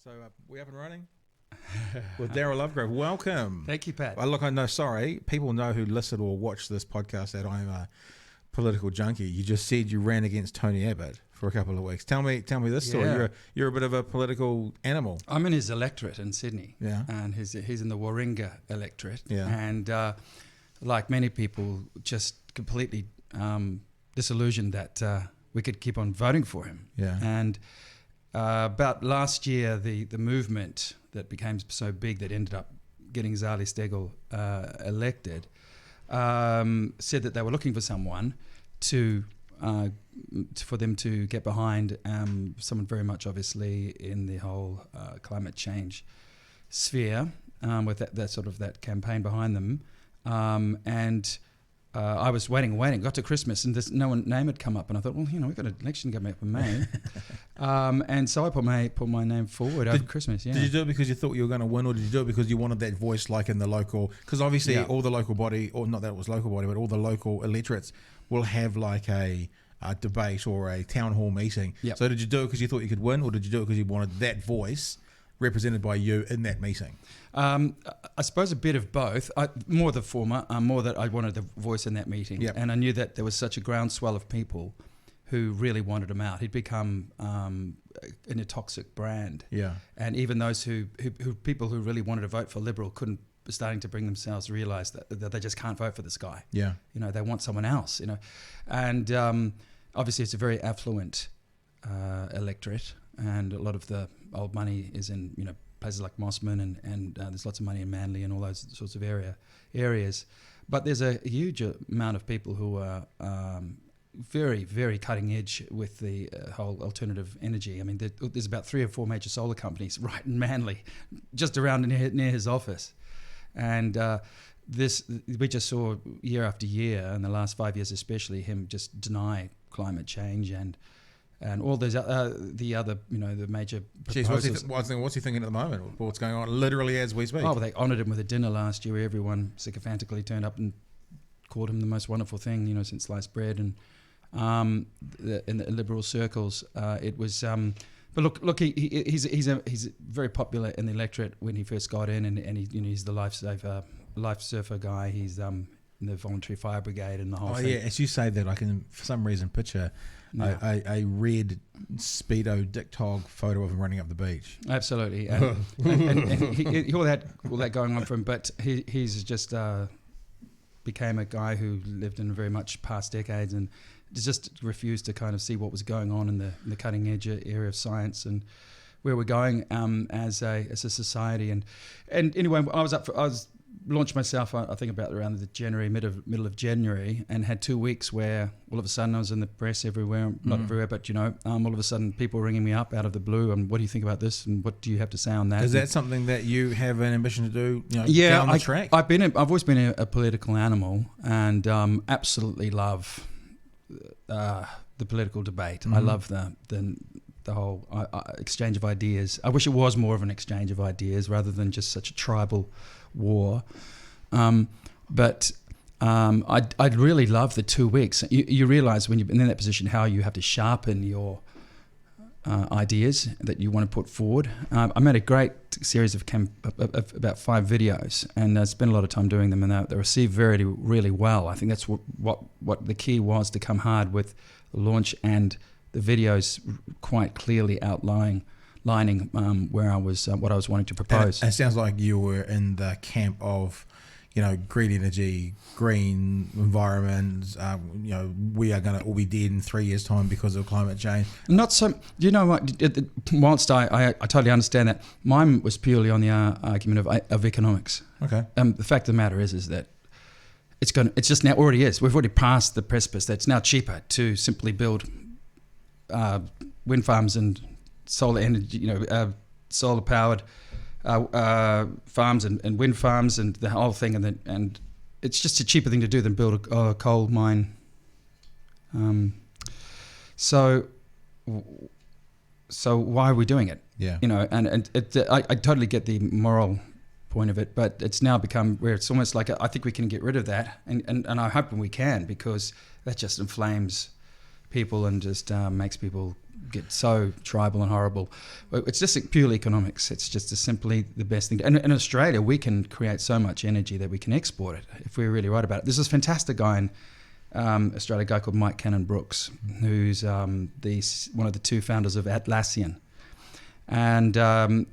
So we up and running with Darryl Lovegrove. Welcome. Thank you, Pat. Well, look, I know. Sorry, people know who listen or watch this podcast that I'm a political junkie. You just said you ran against Tony Abbott for a couple of weeks. Tell me this story. Yeah. You're a bit of a political animal. I'm in his electorate in Sydney. Yeah. And he's in the Warringah electorate. Yeah. And like many people, just completely disillusioned that we could keep on voting for him. Yeah. And about last year, the movement that became so big that ended up getting Zali Steggall elected said that they were looking for someone for them to get behind, someone very much obviously in the whole climate change sphere, with that campaign behind them. I was waiting, got to Christmas, and no one name had come up, and I thought, well, we've got an election coming up in May, and so I put my name forward over Christmas. Yeah. Did you do it because you thought you were going to win, or did you do it because you wanted that voice, like in the local? Because obviously, all the local body, or not that it was local body, but all the local electorates will have like a debate or a town hall meeting. Yep. So did you do it because you thought you could win, or did you do it because you wanted that voice represented by you in that meeting? I suppose a bit of both. More the former, more that I wanted the voice in that meeting. Yep. And I knew that there was such a groundswell of people who really wanted him out. He'd become a toxic brand. Yeah. And even those who people who really wanted to vote for Liberal were starting to bring themselves to realise that they just can't vote for this guy. Yeah. They want someone else, And obviously it's a very affluent electorate, and a lot of the old money is in, places like Mossman, and there's lots of money in Manly and all those sorts of areas. But there's a huge amount of people who are very, very cutting edge with the whole alternative energy. I mean, there's about 3 or 4 major solar companies right in Manly, just around near his office. And we just saw year after year, in the last 5 years especially, him just deny climate change and all those the other the major proposals. What's he thinking at the moment? What's going on literally as we speak? Oh, well, they honoured him with a dinner last year where everyone sycophantically turned up and called him the most wonderful thing since sliced bread, and in the liberal circles it was. But look, he's very popular in the electorate when he first got in, and he's the life surfer guy. He's in the voluntary fire brigade and the whole thing. Oh yeah, as you say that, I can for some reason picture a red Speedo Dick Tog photo of him running up the beach. Absolutely, and he all that going on for him. But he's just became a guy who lived in very much past decades and just refused to kind of see what was going on in the cutting edge area of science and where we're going as a society. And anyway, I was launched myself, I think about around the middle of January, and had 2 weeks where all of a sudden I was in the press everywhere, not everywhere, but all of a sudden people were ringing me up out of the blue, and what do you think about this, and what do you have to say on that? Is that something that you have an ambition to do? Yeah, down the track? I've always been a political animal, and absolutely love the political debate. I love the whole exchange of ideas. I wish it was more of an exchange of ideas rather than just such a tribal war. But I'd really love the 2 weeks. You realise when you're in that position how you have to sharpen your ideas that you want to put forward. I made a great series of about 5 videos, and I spent a lot of time doing them, and they received really well. I think that's what the key was, to come hard with the launch and the videos quite clearly outlining where I was, what I was wanting to propose. And it sounds like you were in the camp of, green energy, green environment. We are going to all be dead in 3 years' time because of climate change. Not so. You know what? Whilst I totally understand that, mine was purely on the argument of economics. Okay. The fact of the matter is that it's just now already is. We've already passed the precipice that it's now cheaper to simply build wind farms and solar energy, solar powered farms and wind farms and the whole thing, and it's just a cheaper thing to do than build a coal mine. So why are we doing it? Yeah. I totally get the moral point of it, but it's now become where it's almost like I think we can get rid of that, and I hope we can, because that just inflames people and just makes people get so tribal and horrible. It's just purely economics. It's just simply the best thing. And in Australia, we can create so much energy that we can export it if we're really right about it. There's this fantastic guy in Australia, a guy called Mike Cannon-Brooks, who's one of the two founders of Atlassian. And they've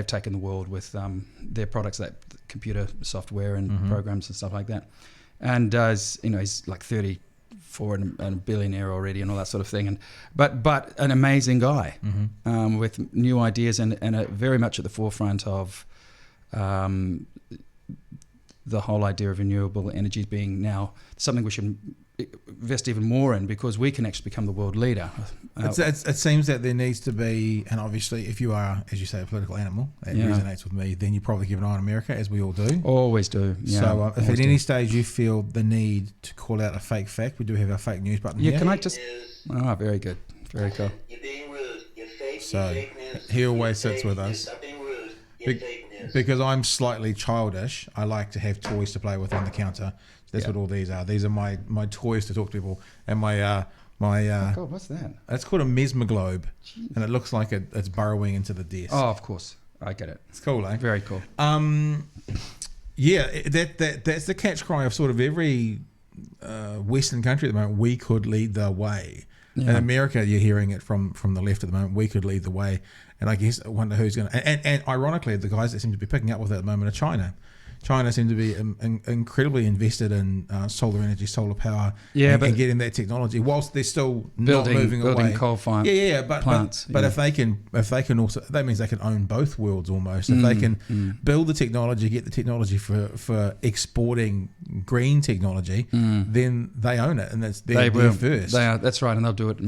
taken the world with their products, that computer software and programs and stuff like that. And he's like 34 and a billionaire already and all that sort of thing. But an amazing guy with new ideas and very much at the forefront of the whole idea of renewable energies being now something we should invest even more in, because we can actually become the world leader. It seems that there needs to be, and obviously if you are, as you say, a political animal, that resonates with me, then you probably keep an eye on America, as we all do. Always do. Yeah, so if at any stage you feel the need to call out a fake fact, we do have our fake news button here. Can I just... Oh, very good. Very cool. You're being rude. You're fake. So you're fake news. he always sits with us. Stop being rude. You're fake news. Because I'm slightly childish, I like to have toys to play with on the counter. That's what all these are. These are my toys to talk to people. And my God, what's that? It's called a mesmerglobe, and it looks like it's burrowing into the desk. Oh, of course, I get it. It's cool, eh? Very cool. Yeah, that's the catch cry of sort of every Western country at the moment. We could lead the way. Yeah. In America, you're hearing it from the left at the moment. We could lead the way, and I guess I wonder who's going to. And ironically, the guys that seem to be picking up with it at the moment are China. China seem to be incredibly invested in solar energy, solar power, and getting that technology. Whilst they're still not moving away, building coal plants. But if they can also, that means they can own both worlds almost. If they can build the technology, get the technology for exporting green technology, then they own it, and they're first. They are. That's right, and they'll do it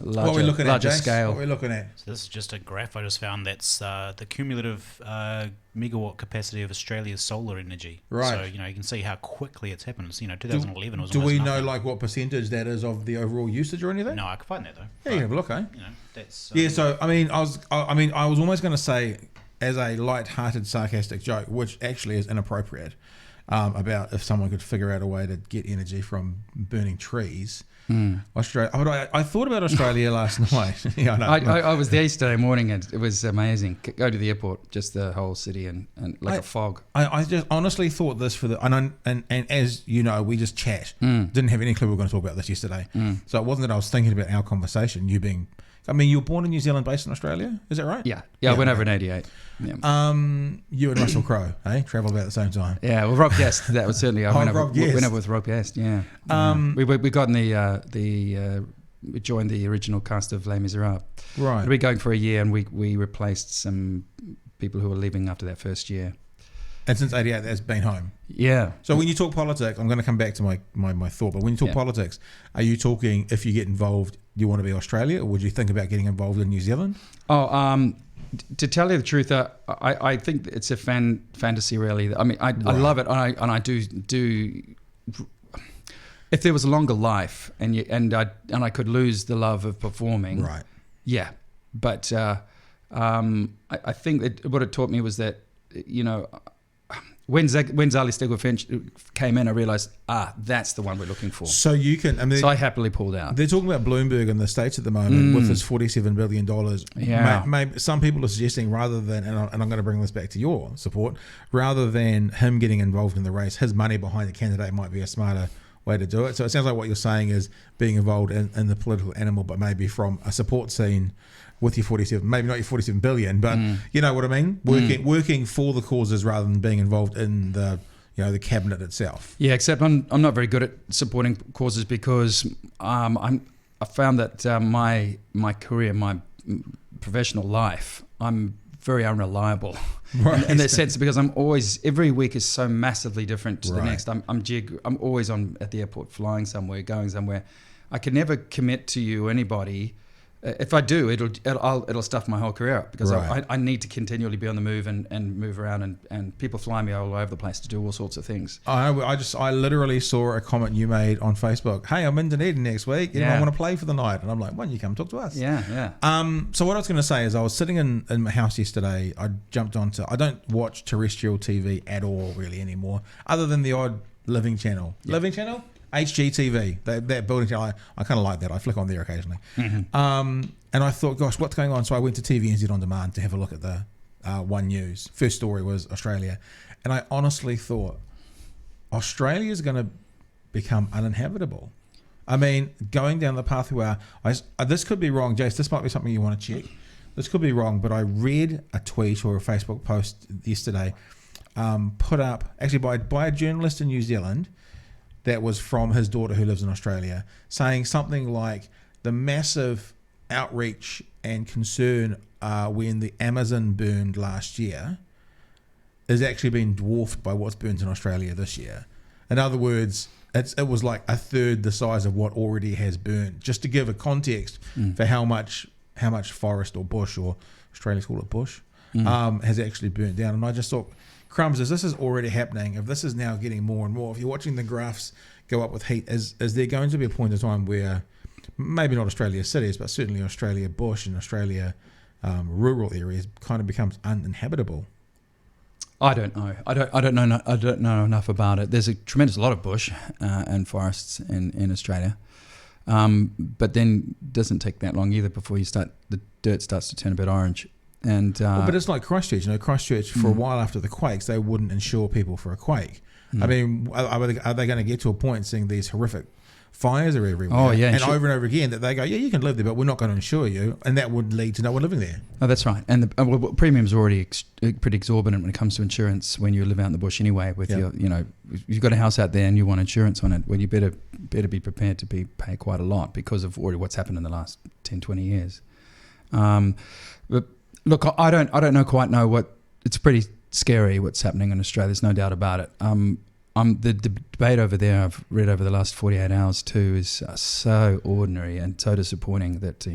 larger scale. What we're looking at. So this is just a graph I just found. That's the cumulative megawatt capacity of Australia's solar energy. Right. So, you can see how quickly it's happened. It's, 2011 was Do almost we nothing. know like what percentage that is of the overall usage or anything? No, I can find that though. Yeah, you have a look, eh? That's Yeah, so I was almost going to say, as a light-hearted, sarcastic joke, which actually is inappropriate, about if someone could figure out a way to get energy from burning trees. Australia. I thought about Australia last night. Yeah, I know. I was there yesterday morning and it was amazing. Go to the airport, just the whole city and like a fog. I just honestly thought this and as you know, we just chat. Didn't have any clue we were going to talk about this yesterday. So it wasn't that I was thinking about our conversation. You were born in New Zealand, based in Australia, is that right? Yeah. I went over in '88. Yeah. You and Russell Crowe, travelled about at the same time. Yeah, well, Rob Guest, that was certainly. I went over with Rob Guest. Yeah. We got in we joined the original cast of Les Miserables. Right. We were going for a year, and we replaced some people who were leaving after that first year. And since '88, that's been home. Yeah. So when you talk politics, I'm going to come back to my thought. But when you talk politics, are you talking if you get involved, you want to be Australia, or would you think about getting involved in New Zealand? To tell you the truth, I think it's a fantasy, really. I mean, I love it, and I do. If there was a longer life, and I could lose the love of performing, right? Yeah, but I think that what it taught me was that when Zali Stegler came in, I realised, that's the one we're looking for. So you can, so I happily pulled out. They're talking about Bloomberg in the States at the moment with this $47 billion. Yeah. Maybe some people are suggesting rather than, and I'm going to bring this back to your support, rather than him getting involved in the race, his money behind the candidate might be a smarter way to do it. So it sounds like what you're saying is being involved in the political animal, but maybe from a support scene with your 47, maybe not your 47 billion, but you know what I mean? Working for the causes rather than being involved in the cabinet itself. Yeah, except I'm not very good at supporting causes because I found that my career, my professional life, I'm very unreliable in that sense, because I'm always, every week is so massively different to the next. I'm always at the airport, flying somewhere, going somewhere. I can never commit to you, anybody. If I do, it'll stuff my whole career up, because I need to continually be on the move and move around, and people fly me all over the place to do all sorts of things. I literally saw a comment you made on Facebook. Hey, I'm in Dunedin next week. I want to play for the night, and I'm like, why don't you come talk to us? Yeah. So what I was going to say is, I was sitting in my house yesterday. I jumped onto. I don't watch terrestrial TV at all really anymore, other than the odd Living Channel. Living Channel. HGTV, that building. I kind of like that. I flick on there occasionally. Mm-hmm. And I thought, gosh, what's going on? So I went to TVNZ On Demand to have a look at the One News. First story was Australia. And I honestly thought Australia is going to become uninhabitable. I mean, going down the path we are, this could be wrong, Jace. This might be something you want to check. This could be wrong, but I read a tweet or a Facebook post yesterday put up, actually by a journalist in New Zealand, that was from his daughter who lives in Australia, saying something like the massive outreach and concern when the Amazon burned last year is actually being dwarfed by what's burnt in Australia this year. In other words, it was like a third the size of what already has burned. Just to give a context for how much forest or bush, or Australians call it bush, has actually burnt down. And I just thought, crumbs, as this is already happening, if this is now getting more and more, if you're watching the graphs go up with heat, is there going to be a point in time where maybe not Australia cities, but certainly Australia bush and Australia rural areas kind of becomes uninhabitable? I don't know. I don't know enough about it. There's a tremendous lot of bush and forests in Australia, but then it doesn't take that long either before the dirt starts to turn a bit orange. And but it's like Christchurch. Christchurch for a while after the quakes, they wouldn't insure people for a quake. I mean, are they going to get to a point seeing these horrific fires are everywhere? Oh, yeah, and over and over again that they go, yeah, you can live there, but we're not going to insure you, and that would lead to no one living there. Oh, that's right. And the premiums are already pretty exorbitant when it comes to insurance when you live out in the bush anyway. With your, if you've got a house out there and you want insurance on it, well, you better be prepared to pay quite a lot because of already what's happened in the last 10, 20 years. But look, I don't quite know what. It's pretty scary what's happening in Australia. There's no doubt about it. The debate over there I've read over the last 48 hours too is so ordinary and so disappointing that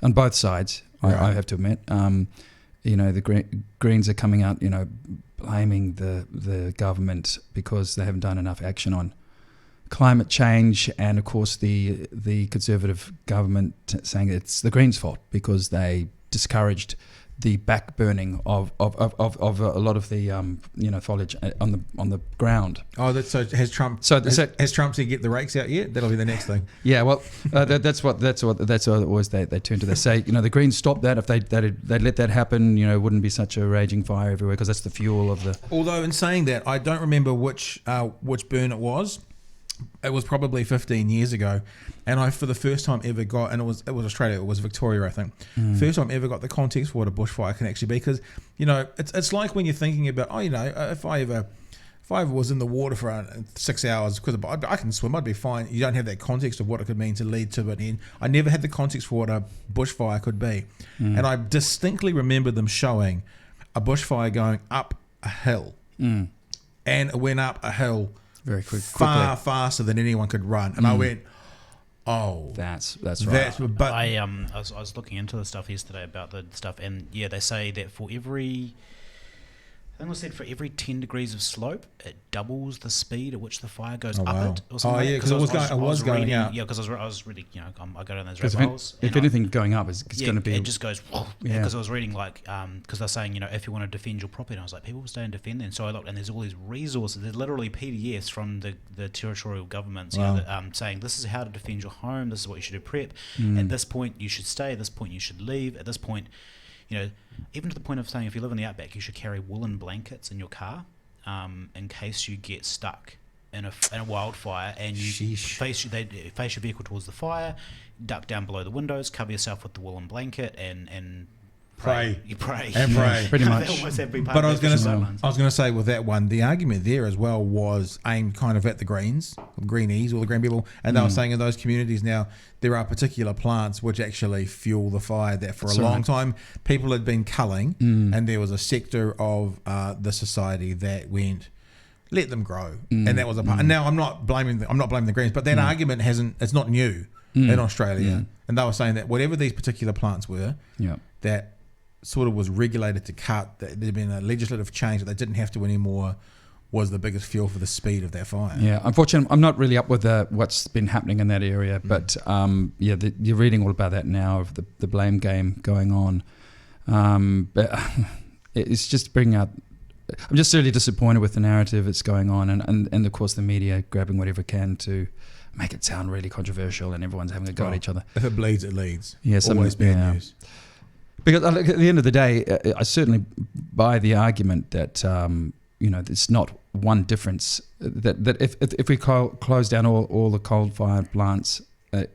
on both sides, right. I have to admit, the Greens are coming out, blaming the government because they haven't done enough action on climate change, and of course the Conservative government saying it's the Greens' fault because they discouraged the back burning of a lot of the foliage on the ground. Oh, so has Trump? Has Trump said get the rakes out yet? That'll be the next thing. Yeah, well, that's what always they turn to. They say the Greens stopped that. If they'd let that happen, wouldn't be such a raging fire everywhere because that's the fuel of the. Although in saying that, I don't remember which burn it was. It was probably 15 years ago, and I, for the first time ever got, and it was Australia, it was Victoria, I think. First time ever got the context for what a bushfire can actually be, because it's like when you're thinking about, if I ever was in the water for 6 hours, because I can swim, I'd be fine. You don't have that context of what it could mean to lead to it. And I never had the context for what a bushfire could be, and I distinctly remember them showing a bushfire going up a hill, and it went up a hill very quickly, far faster than anyone could run, and I went, "Oh, that's right." But I was looking into the stuff yesterday about the stuff, and yeah, they say that for every 10 degrees of slope, it doubles the speed at which the fire goes up it. Or something because it was going reading, out. Yeah, because I was really, I go down those rabbit holes. If anything going up, it's going to be. It just goes. Because I was reading because they're saying if you want to defend your property, and I was like, people stay and defend them. So I looked, and there's all these resources. There's literally PDFs from the territorial governments, saying this is how to defend your home. This is what you should do. Prep. At this point, you should stay. At this point, you should leave. At this point. Even to the point of saying if you live in the outback, you should carry woolen blankets in your car in case you get stuck in a wildfire and you face your vehicle towards the fire, duck down below the windows, cover yourself with the woolen blanket, and pray. You pray. And pray. Pretty much. But I was going to say with that one, the argument there as well was aimed kind of at the Greens, the Greenies, or the Green people, and they were saying in those communities now there are particular plants which actually fuel the fire that for a long time people had been culling, and there was a sector of the society that went, let them grow, and that was a part. And now I'm not blaming the Greens, but that argument it's not new in Australia, and they were saying that whatever these particular plants were, that sort of was regulated to cut, that there'd been a legislative change that they didn't have to anymore, was the biggest fuel for the speed of that fire. Yeah, unfortunately, I'm not really up with what's been happening in that area, but you're reading all about that now, of the blame game going on. But it's just bringing out I'm just really disappointed with the narrative that's going on, and of course the media grabbing whatever can to make it sound really controversial, and everyone's having a go at each other. If it bleeds, it leads. Yeah, always bad news. Because at the end of the day, I certainly buy the argument that there's not one difference. That if we close down all the coal-fired plants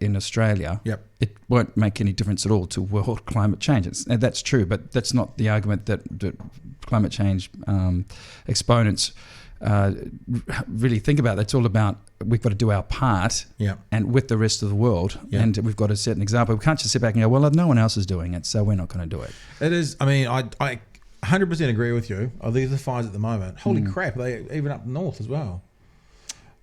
in Australia, it won't make any difference at all to world climate change. That's true, but that's not the argument that climate change exponents really think about. It's all about we've got to do our part, and with the rest of the world, and we've got to set an example. We can't just sit back and go, well, no one else is doing it, so we're not going to do it. It is. I mean, I 100% agree with you. These are fires at the moment. Holy crap! They even up north as well.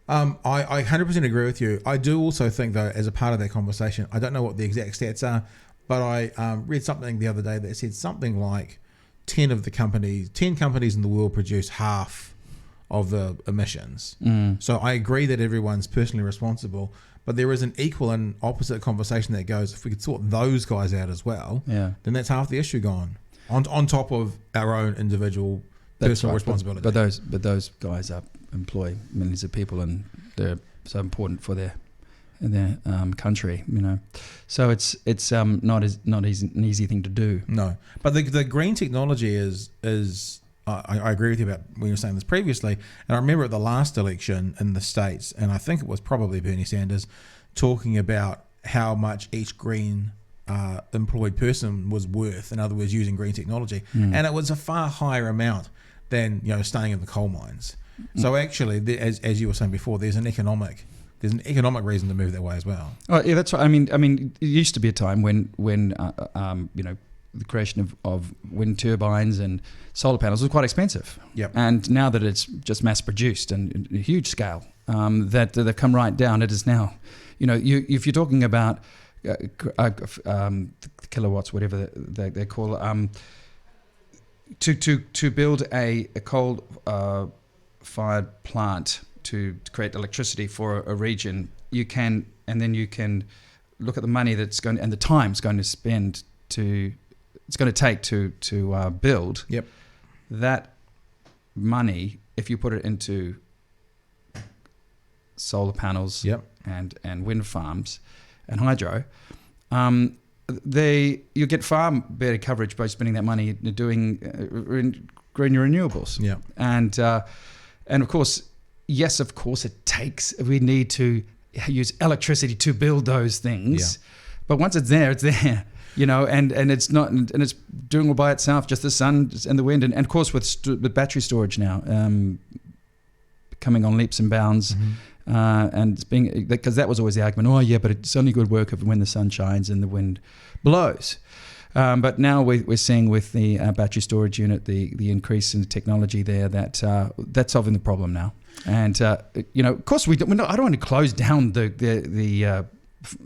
I 100% agree with you. I do also think, though, as a part of that conversation, I don't know what the exact stats are, but I read something the other day that said something like 10 companies in the world produce half of the emissions. So I agree that everyone's personally responsible, but there is an equal and opposite conversation that goes, if we could sort those guys out as well, then that's half the issue gone. On top of our own individual personal responsibility. But those guys employ millions of people, and they're so important for their country, So it's not an easy thing to do. No, but the green technology is I agree with you about when you were saying this previously, and I remember at the last election in the States, and I think it was probably Bernie Sanders talking about how much each green employed person was worth, in other words, using green technology, and it was a far higher amount than staying in the coal mines. So actually, as you were saying before, there's an economic reason to move that way as well. Oh yeah, that's right. I mean, it used to be a time when the creation of wind turbines and solar panels was quite expensive. And now that it's just mass produced and a huge scale, that they've come right down. It is now, if you're talking about kilowatts, whatever they call to build a coal fired plant to create electricity for a region, you can look at the money that's going and the time it's going to take to build. That money, if you put it into solar panels and wind farms and hydro, you get far better coverage by spending that money doing green renewables. And of course, yes, of course, we need to use electricity to build those things. But once it's there, and it's not, and it's doing all by itself, just the sun and the wind, and of course with battery storage now coming on leaps and bounds, and it's being, because that was always the argument. But it's only good work when the sun shines and the wind blows. But now we're seeing with the battery storage unit the increase in the technology there that's solving the problem now. And of course I don't want to close down the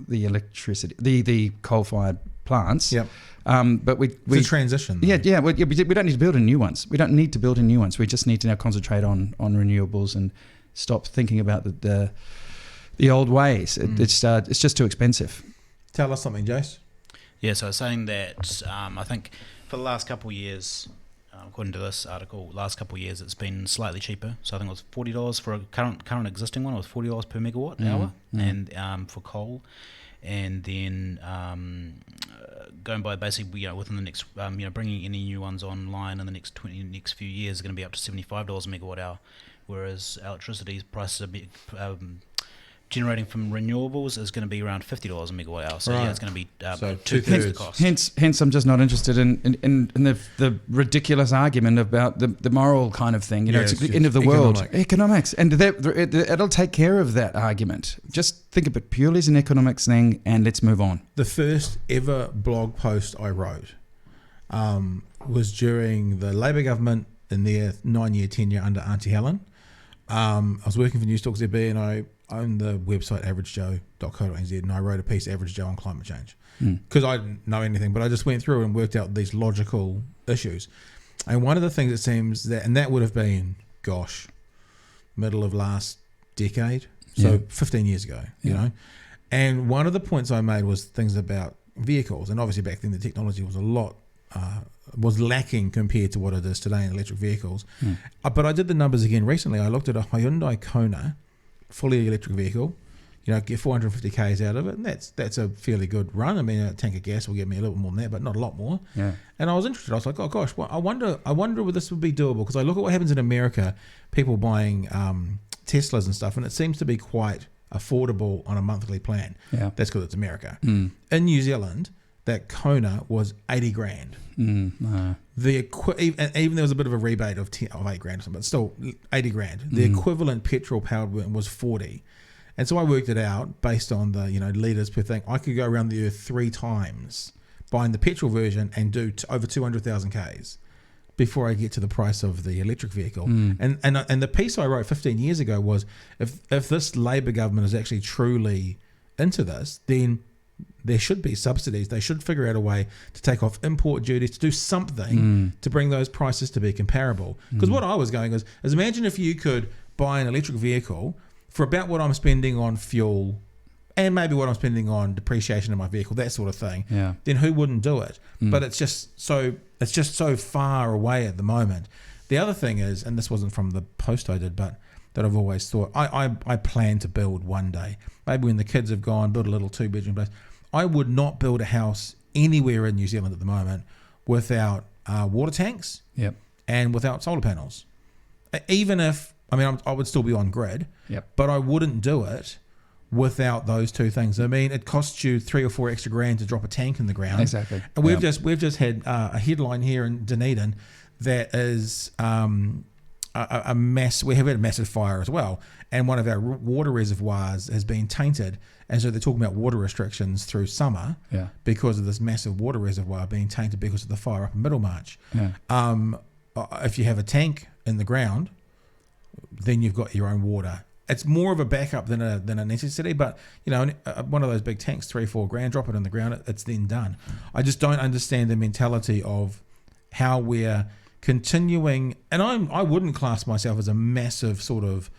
electricity, the coal-fired plants. But it's a transition. We don't need to build any new ones. We don't need to build any new ones. We just need to now concentrate on renewables and stop thinking about the old ways. It's just too expensive. Tell us something, Jace. Yeah, so I was saying that I think for the last couple of years, according to this article, it's been slightly cheaper. So I think it was $40 for a current existing one. It was $40 per megawatt hour, and for coal, and then going by basically within the next bringing any new ones online in the next few years is going to be up to $75 a megawatt hour, whereas electricity prices are generating from renewables is going to be around $50 a megawatt hour. So it's going to be two-thirds the cost. Hence, I'm just not interested in the ridiculous argument about the moral kind of thing. It's the end of the world. Economics. And it'll take care of that argument. Just think of it purely as an economics thing, and let's move on. The first ever blog post I wrote was during the Labor government in their 9-year tenure under Auntie Helen. I was working for News Talk ZB, and I owned the website averagejoe.co.nz, and I wrote a piece, Average Joe, on climate change, because I didn't know anything, but I just went through and worked out these logical issues. And one of the things, it seems that would have been, middle of last decade, so 15 years ago, you know. And one of the points I made was things about vehicles, and obviously back then the technology was a lot was lacking compared to what it is today in electric vehicles. But I did the numbers again recently. I looked at a Hyundai Kona, fully electric vehicle. Get 450 k's out of it, and that's a fairly good run. I mean, a tank of gas will get me a little more than that, but not a lot more. Yeah. And I was interested. I was like, oh gosh, well, I wonder if this would be doable, because I look at what happens in America, people buying Teslas and stuff, and it seems to be quite affordable on a monthly plan. Yeah. That's because it's America. In New Zealand, that Kona was 80 grand. No. Even there was a bit of a rebate of 8 grand or something, but still 80 grand. The equivalent petrol powered one was 40. And so I worked it out based on the litres per thing. I could go around the earth 3 times buying the petrol version and do over 200,000 k's before I get to the price of the electric vehicle. And the piece I wrote 15 years ago was, if this Labor government is actually truly into this, then there should be subsidies. They should figure out a way to take off import duties, to do something to bring those prices to be comparable. Because what I was going is imagine if you could buy an electric vehicle for about what I'm spending on fuel and maybe what I'm spending on depreciation of my vehicle, that sort of thing, then who wouldn't do it? But it's just so far away at the moment. The other thing is, and this wasn't from the post I did, but that I've always thought, I plan to build one day. Maybe when the kids have gone, build a little 2-bedroom place. I would not build a house anywhere in New Zealand at the moment without water tanks and without solar panels. Even if, I would still be on grid, but I wouldn't do it without those two things. I mean, it costs you 3 or 4 extra grand to drop a tank in the ground. Exactly. And we've just had a headline here in Dunedin that is a mess. We have had a massive fire as well, and one of our water reservoirs has been tainted, and so they're talking about water restrictions through summer because of this massive water reservoir being tainted because of the fire up in Middlemarch. If you have a tank in the ground, then you've got your own water. It's more of a backup than a necessity, but one of those big tanks, 3-4 grand, drop it in the ground, it's then done. I just don't understand the mentality of how we're continuing, and I wouldn't class myself as a massive sort of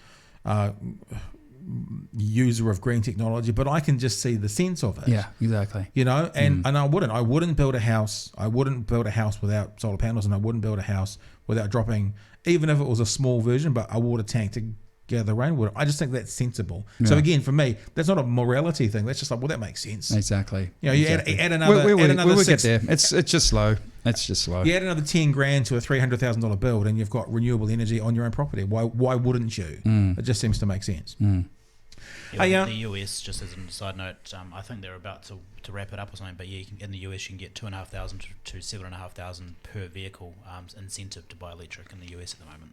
user of green technology, but I can just see the sense of it. Yeah, exactly. And I wouldn't build a house. I wouldn't build a house without solar panels, and I wouldn't build a house without dropping, even if it was a small version, but a water tank to gather rainwater. I just think that's sensible. Yeah. So again, for me, that's not a morality thing. That's just like, well, that makes sense. Exactly. You exactly. add another. We will get there. It's just slow. It's just slow. You add another 10 grand to a $300,000 build, and you've got renewable energy on your own property. Why wouldn't you? It just seems to make sense. The US, just as a side note, I think they're about to wrap it up or something, but in the US you can get $2,500 to $7,500 per vehicle incentive to buy electric in the US at the moment.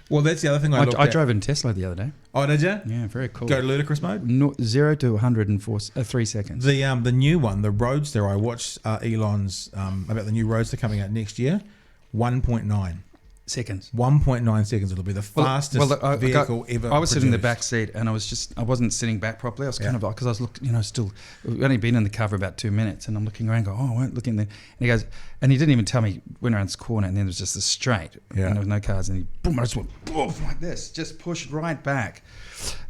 Well, that's the other thing I drove in Tesla the other day. Oh, did you? Yeah, very cool. Go to ludicrous mode? 0 to 100 in 3 seconds. The new one, the Roadster, I watched Elon's about the new Roadster coming out next year, 1.9 seconds. 1.9 seconds. It'll be the fastest vehicle ever. I was sitting in the back seat, and I wasn't sitting back properly. I was kind of like, because I was looking, still, we've only been in the car for about 2 minutes, and I'm looking around, I won't look in there. And he goes, and he didn't even tell me, went around this corner, and then there was just a straight, and there was no cars, and he, boom, I just went, boom, like this, just pushed right back.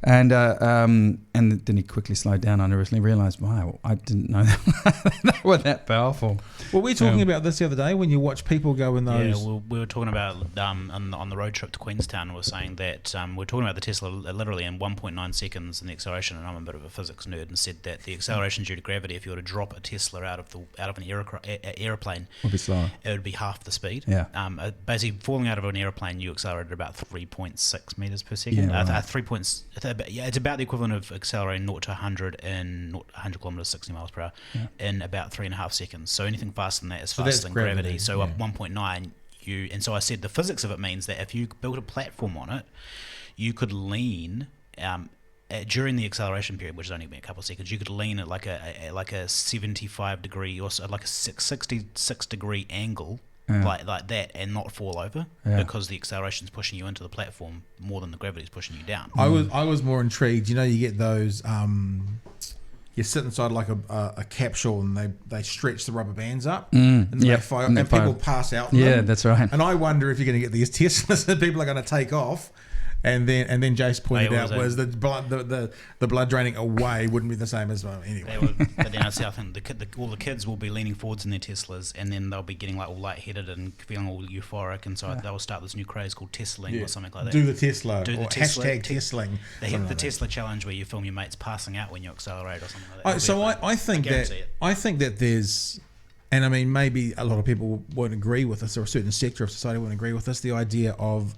And then he quickly slowed down. I recently realised, wow, I didn't know that they were that powerful. Well, we were talking about this the other day when you watch people go in those. Yeah, well, we were talking about on the road trip to Queenstown. We were saying that we're talking about the Tesla literally in 1.9 seconds in the acceleration. And I'm a bit of a physics nerd, and said that the acceleration due to gravity, if you were to drop a Tesla out of an airplane, would be slower. It would be half the speed. Yeah. Basically, falling out of an airplane, you accelerate at about 3.6 meters per second. Yeah, right. 3 points. It's about the equivalent of accelerating 0 to 100 in 100 kilometers, 60 miles per hour, in about 3.5 seconds. So anything faster than that is faster than gravity. So at 1.9, and so I said the physics of it means that if you built a platform on it, you could lean during the acceleration period, which is only a couple of seconds. You could lean at like a 75 degree or so, like a 66 degree angle. Like that, and not fall over because the acceleration is pushing you into the platform more than the gravity is pushing you down. I was more intrigued. You get those. You sit inside like a capsule, and they stretch the rubber bands up, and they fire, and people pass out. Yeah, that's right. And I wonder if you're going to get these Teslas that people are going to take off And then Jace pointed out always was the blood the blood draining away wouldn't be the same as anyway. But then I think all the kids will be leaning forwards in their Teslas, and then they'll be getting like all lightheaded and feeling all euphoric, and so they'll start this new craze called Tesling or something like that. Do the Tesla Do the or Tesla, hashtag Tesling. The Tesla challenge where you film your mates passing out when you accelerate or something like that. So I think that there's, and I mean maybe a lot of people won't agree with this, or a certain sector of society won't agree with this, the idea of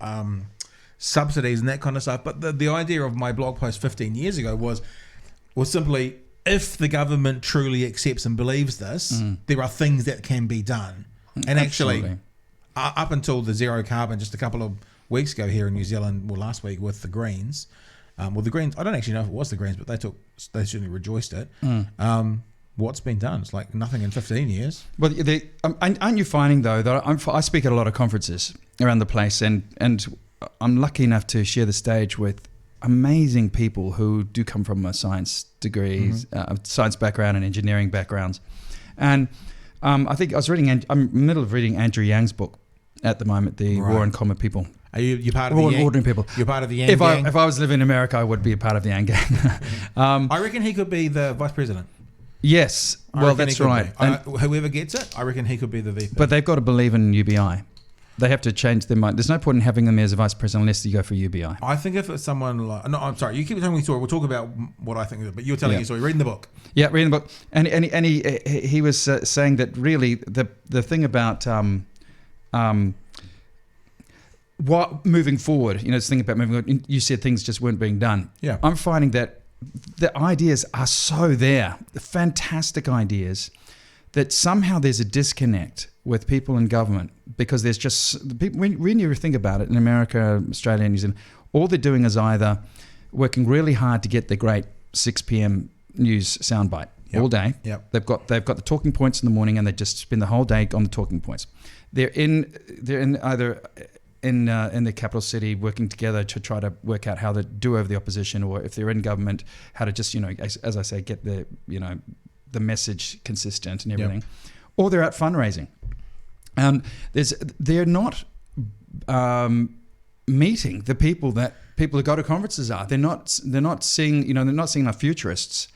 subsidies and that kind of stuff. But the idea of my blog post 15 years ago was simply, if the government truly accepts and believes this, there are things that can be done. And actually, up until the zero carbon just a couple of weeks ago here in New Zealand, well last week with the Greens, the Greens, I don't actually know if it was the Greens, but they certainly rejoiced it. What's been done? It's like nothing in 15 years. Well, aren't you finding though that I speak at a lot of conferences around the place, and I'm lucky enough to share the stage with amazing people who do come from a science degrees, science background and engineering backgrounds. And I think I'm in the middle of reading Andrew Yang's book at the moment, The War on Common People. Are you part of War the on Ordinary People? You're part of the Yang gang? If I was living in America, I would be a part of the Yang gang. I reckon he could be the vice president. Yes, well, that's right. Whoever gets it, I reckon he could be the VP. But they've got to believe in UBI. They have to change their mind. There's no point in having them as a vice president unless you go for UBI. I think if it's someone like... No, I'm sorry. You keep telling me a story. We'll talk about what I think of it. But you're telling me a story. Reading the book. Yeah, reading the book. And he was saying that really the thing about what moving forward, this thing about moving forward, you said things just weren't being done. Yeah. I'm finding that the ideas are so there, the fantastic ideas, that somehow there's a disconnect with people in government, because there's just people, when you think about it, in America, Australia, and New Zealand, all they're doing is either working really hard to get the great 6 p.m. news soundbite all day. Yep. They've got the talking points in the morning, and they just spend the whole day on the talking points. They're in either in the capital city working together to try to work out how to do over the opposition, or if they're in government, how to just as I say, get the message consistent and everything. Or they're out fundraising. They're not meeting the people who go to conferences are. They're not seeing enough futurists.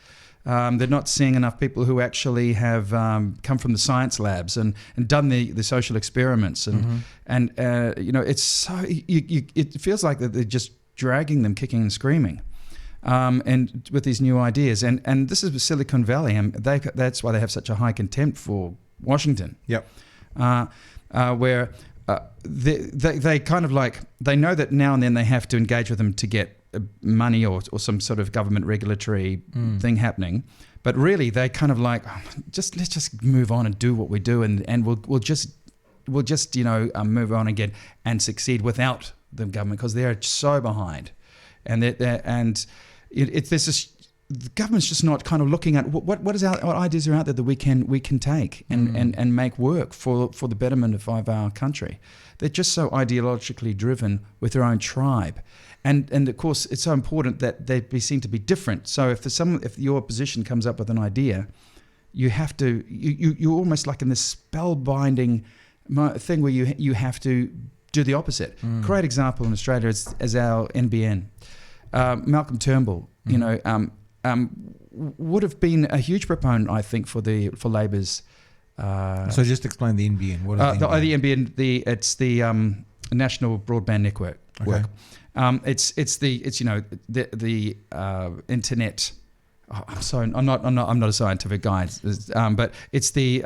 They're not seeing enough people who actually have come from the science labs and done the social experiments and it's so it feels like that they're just dragging them kicking and screaming. And with these new ideas, and this is Silicon Valley, and that's why they have such a high contempt for Washington. Yep. Where they kind of like, they know that now and then they have to engage with them to get money or some sort of government regulatory thing happening, but really they kind of like, let's just move on and do what we do, and we'll just move on again and succeed without the government, because they're so behind, and there's this. The government's just not kind of looking at what ideas are out there that we can take and make work for the betterment of our country. They're just so ideologically driven with their own tribe, and of course it's so important that they be seen to be different. So if your opposition comes up with an idea, you have to you're almost like in this spellbinding thing where you have to do the opposite. Great example in Australia is our NBN. Malcolm Turnbull, would have been a huge proponent, I think, for Labor's. So just explain the NBN. What is the NBN? It's the National Broadband Network. Okay. It's the internet. I'm not a scientific guy, but it's the.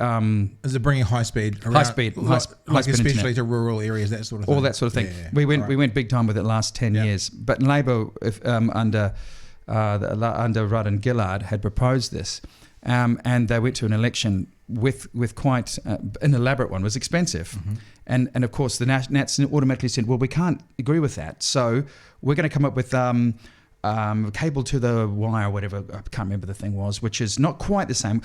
Is it bringing high speed? High speed especially internet to rural areas, that sort of thing. All that sort of thing. Yeah. We went big time with it last 10 years. But Labor, under Rudd and Gillard, had proposed this, and they went to an election with quite an elaborate one. It was expensive, and of course the Nats automatically said, well, we can't agree with that, so we're going to come up with cable to the wire, whatever, I can't remember the thing was, which is not quite the same.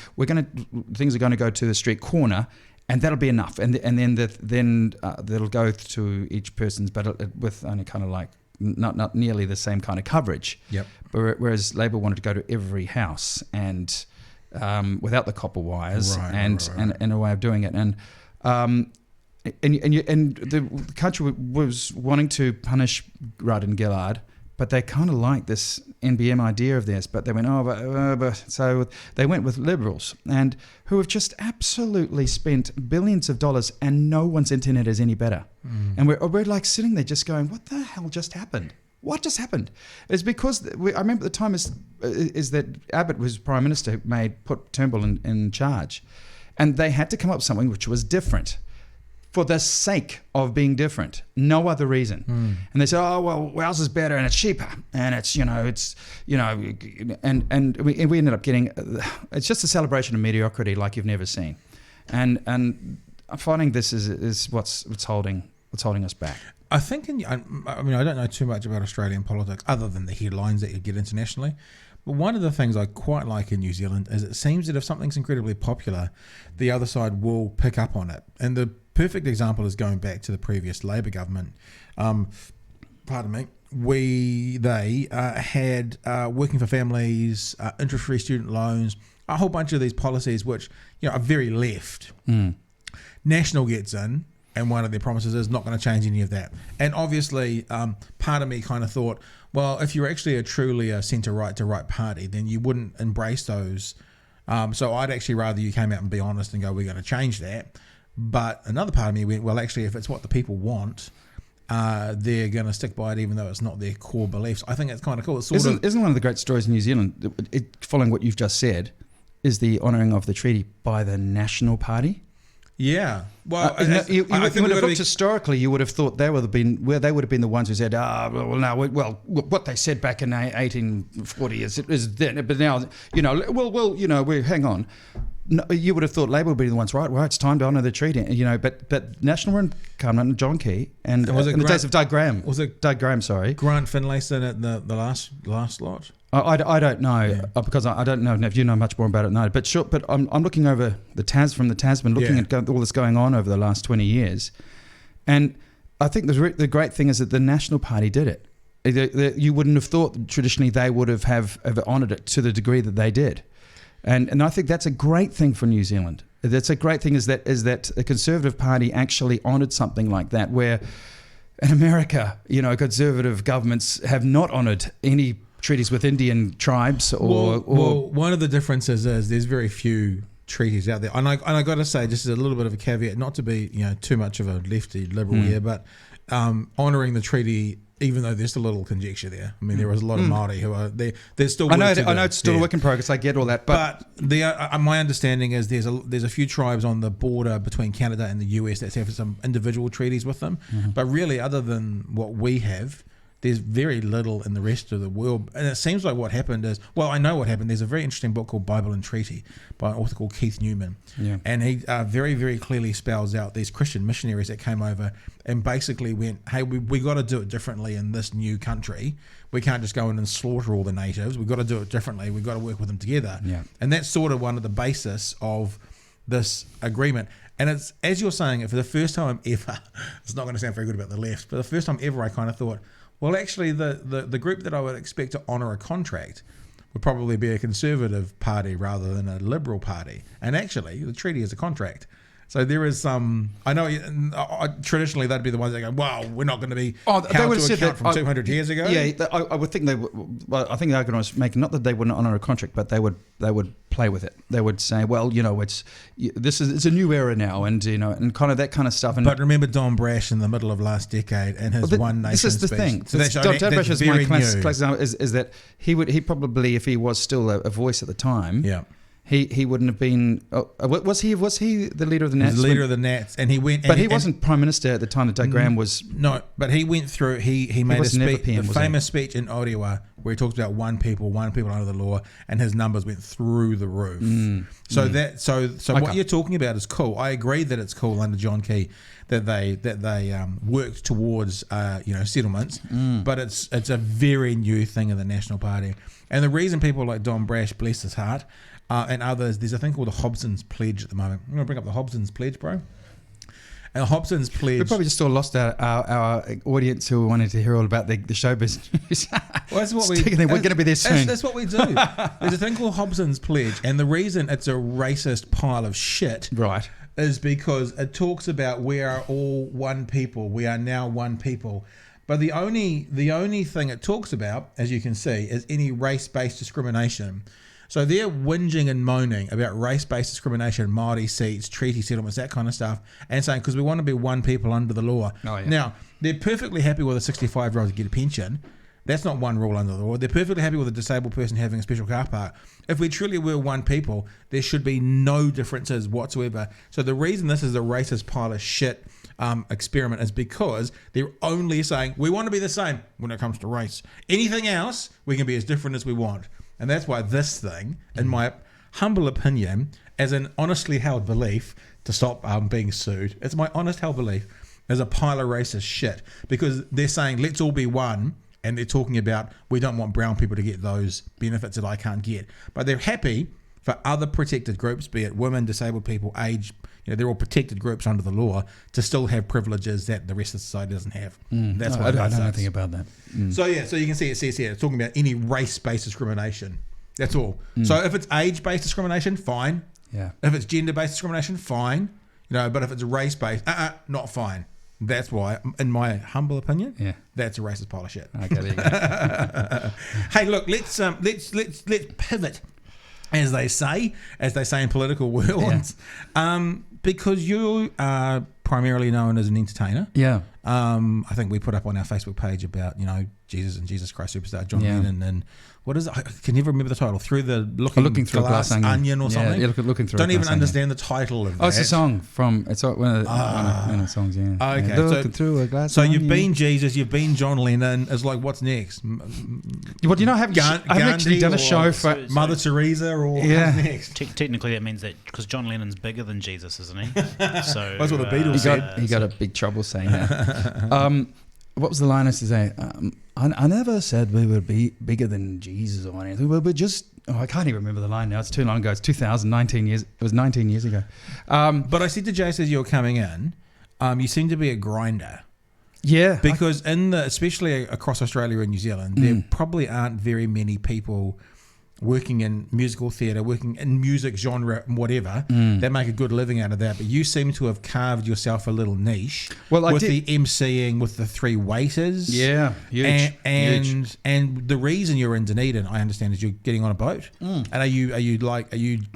Things are going to go to the street corner, and that'll be enough, and then that'll go to each person's, but with only kind of like not nearly the same kind of coverage. Yep. Whereas Labor wanted to go to every house and without the copper wires and a way of doing it. And and the country was wanting to punish Rudd and Gillard, but they kind of liked this NBM idea of theirs. But they went, so they went with Liberals, and who have just absolutely spent billions of dollars, and no one's internet is any better. And we're like sitting there just going, what the hell just happened? What just happened? It's because I remember at the time is that Abbott was Prime Minister, put Turnbull in charge, and they had to come up with something which was different, for the sake of being different, no other reason. And they said, oh well, ours is better and it's cheaper, and it's and we ended up getting, it's just a celebration of mediocrity like you've never seen, and I'm finding this is what's holding us back. I think, I don't know too much about Australian politics other than the headlines that you get internationally. But one of the things I quite like in New Zealand is it seems that if something's incredibly popular, the other side will pick up on it. And the perfect example is going back to the previous Labor government. They had working for families, interest-free student loans, a whole bunch of these policies which are very left. National gets in, and one of their promises is not going to change any of that. And obviously, part of me kind of thought, well, if you're actually truly a centre-right to right party, then you wouldn't embrace those. So I'd actually rather you came out and be honest and go, we're going to change that. But another part of me went, well, actually, if it's what the people want, they're going to stick by it even though it's not their core beliefs. I think it's kind of cool. Isn't one of the great stories in New Zealand, following what you've just said, is the honouring of the treaty by the National Party? Yeah. Well, you would have looked historically. You would have thought they would have been the ones who said, what they said back in 1840 is then, but now we hang on. No, you would have thought Labor would be the ones, right? Well, it's time to honour the treaty, But National were in Cameron and John Key, and in the days of Doug Graham. Was it Doug Graham? Sorry, Grant Finlayson at the last lot. I don't know because I don't know if you know much more about it than I do. But sure, but I'm looking over from the Tasman, looking at all this going on over the last 20 years, and I think the great thing is that the National Party did it. You wouldn't have thought traditionally they would have honoured it to the degree that they did. And I think that's a great thing for New Zealand. That's a great thing is that a Conservative Party actually honoured something like that, where in America, Conservative governments have not honoured any treaties with Indian tribes or one of the differences is there's very few treaties out there. And I got to say, just as a little bit of a caveat, not to be too much of a lefty liberal here, but honouring the treaty, even though there's a little conjecture there. I mean, there was a lot of Māori who are there. There's still. I know it's still a work in progress. I get all that, but my understanding is there's a few tribes on the border between Canada and the US that have some individual treaties with them. But really, other than what we have, there's very little in the rest of the world. And it seems like what happened is, well, I know what happened. There's a very interesting book called Bible and Treaty by an author called Keith Newman. Yeah. And he very, very clearly spells out these Christian missionaries that came over and basically went, hey, we got to do it differently in this new country. We can't just go in and slaughter all the natives. We've got to do it differently. We've got to work with them together. Yeah. And that's sort of one of the basis of this agreement. And it's, as you're saying, for the first time ever, it's not going to sound very good about the left, but the first time ever I kind of thought, well, actually, the group that I would expect to honour a contract would probably be a Conservative party rather than a Liberal party. And actually, the treaty is a contract. So there is some. I know traditionally they'd be the ones that go, "Well, we're not going to be held to account from 200 years ago." Yeah, I would think they would. Well, I think the argument was making not that they wouldn't honour a contract, but they would play with it. They would say, "Well, it's a new era now," and and kind of that kind of stuff. And but remember Don Brash in the middle of last decade and his One Nation speech. This is the thing. So Don Brash is my classic example. Is that he probably, if he was still a voice at the time, yeah. He wouldn't have been. Was he the leader of the Nats? He was the leader of the Nats, and he went. But he wasn't Prime Minister at the time that Doug Graham was. No, but he went through. He made a famous speech in Ottawa where he talked about one people under the law, and his numbers went through the roof. So what you're talking about is cool. I agree that it's cool under John Key that they worked towards settlements, but it's a very new thing in the National Party, and the reason people like Don Brash, bless his heart. And others, there's a thing called the Hobson's Pledge at the moment. I'm going to bring up the Hobson's Pledge, bro. And the Hobson's Pledge... We probably just still lost our audience who wanted to hear all about the show business. Well, that's what we're going to be there soon. That's what we do. There's a thing called Hobson's Pledge, and the reason it's a racist pile of shit... Right. is because it talks about we are all one people. We are now one people. But the only thing it talks about, as you can see, is any race-based discrimination. So they're whinging and moaning about race-based discrimination, Māori seats, treaty settlements, that kind of stuff, and saying because we want to be one people under the law. Oh, yeah. Now, they're perfectly happy with a 65-year-old to get a pension. That's not one rule under the law. They're perfectly happy with a disabled person having a special car park. If we truly were one people, there should be no differences whatsoever. So the reason this is a racist pile of shit experiment is because they're only saying we want to be the same when it comes to race. Anything else, we can be as different as we want. And that's why this thing, in my humble opinion, as an honestly held belief, to stop being sued, it's my honest held belief, is a pile of racist shit. Because they're saying, let's all be one, and they're talking about, we don't want brown people to get those benefits that I can't get. But they're happy for other protected groups, be it women, disabled people, age, they're all protected groups under the law, to still have privileges that the rest of society doesn't have. That's why I don't know anything about that. So you can see it says here, it's talking about any race-based discrimination. That's all. So if it's age-based discrimination, fine. Yeah. If it's gender-based discrimination, fine. But if it's race-based, not fine. That's why, in my humble opinion, that's a racist pile of shit. Okay, there you go. Hey, look, let's pivot, as they say in political worlds, because you are primarily known as an entertainer. Yeah. I think we put up on our Facebook page about Jesus and Jesus Christ Superstar John Lennon and what is it? I can never remember the title. Looking through a glass onion or something. Yeah, looking through. Don't even understand the title of that. Oh, it's a song from. It's one of the songs. Yeah. Okay. Looking through a glass. So onion. you've been Jesus, you've been John Lennon. It's like, what's next? Well, I haven't actually done a show for Mother Teresa or what's next? Technically, that means that because John Lennon's bigger than Jesus, isn't he? So that's what the Beatles said. He got a big trouble saying that. What was the line I used to say? I never said we would be bigger than Jesus or anything. We were just... I can't even remember the line now. It's too long ago. It's 2019 years. It was 19 years ago. But I said to Jace as you were coming in, you seem to be a grinder. Yeah. Because especially across Australia and New Zealand, there probably aren't very many people working in musical theatre, working in music genre, whatever, that make a good living out of that. But you seem to have carved yourself a little niche with the MCing, with the three waiters. Yeah, huge. And the reason you're in Dunedin, I understand, is you're getting on a boat. And are you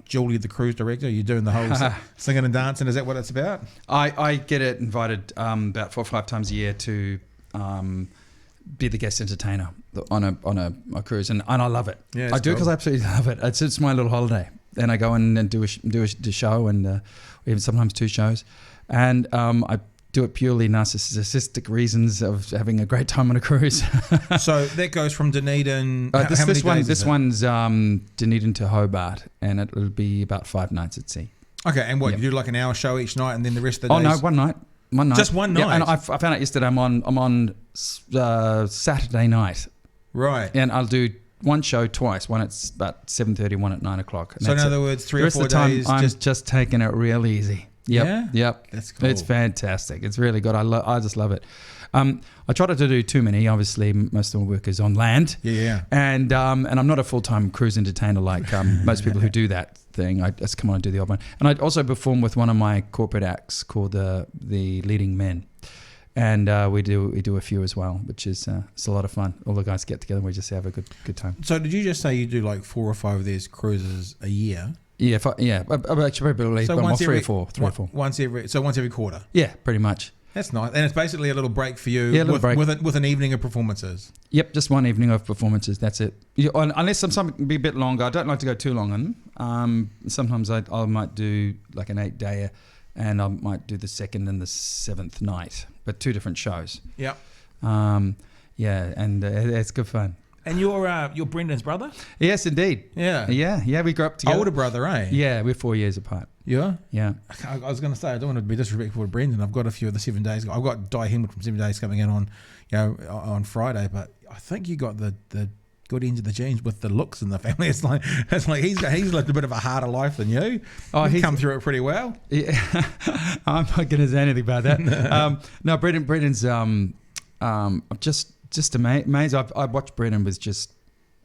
Julie the cruise director? Are you doing the whole singing and dancing? Is that what it's about? I get it invited about 4 or 5 times a year to be the guest entertainer on a cruise, and I love it. Yeah, I do because I absolutely love it. It's my little holiday, and I go in and do a show, and even sometimes 2 shows, and I do it purely narcissistic reasons of having a great time on a cruise. So that goes from Dunedin. This one's Dunedin to Hobart, and it'll be about 5 nights at sea. Okay, and what you do like an hour show each night, and then the rest of the days? Oh no, one night. Just one night. Yeah, and I found out yesterday I'm on Saturday night. Right. And I'll do one show twice. One at about 7:30, one at 9 o'clock. So in other words, 3 or 4 days. The rest of the time, I'm just taking it real easy. Yep. Yeah? Yep. That's cool. It's fantastic. It's really good. I just love it. I try not to do too many. Obviously, most of my work is on land. Yeah. And I'm not a full-time cruise entertainer like most people who do that thing. I just come on and do the odd one. And I also perform with one of my corporate acts called the Leading Men. And we do a few as well, which is it's a lot of fun. All the guys get together and we just have a good time. So did you just say you do like 4 or 5 of these cruises a year? Yeah, actually probably so once 3 or 4. Once every quarter. Yeah, pretty much. That's nice, and it's basically a little break for you with an evening of performances. Yep, just one evening of performances. That's it. Unless something be a bit longer. I don't like to go too long on them. Sometimes I might do like an 8-dayer, and I might do the 2nd and the 7th night, but 2 different shows. Yep. Yeah, and it's good fun. And you're Brendan's brother? Yes, indeed. Yeah. Yeah. We grew up together. Older brother, eh? Yeah, we're 4 years apart. Yeah? Yeah. I was going to say, I don't want to be disrespectful to Brendan. I've got a few of the 7 days. I've got Di Hemwood from 7 Days coming in on Friday, but I think you got the good end of the genes with the looks in the family. It's like he's lived a bit of a harder life than you. Oh, he's come through it pretty well. Yeah. I'm not going to say anything about that. No, Brendan's just amazing. I watched Brendan was just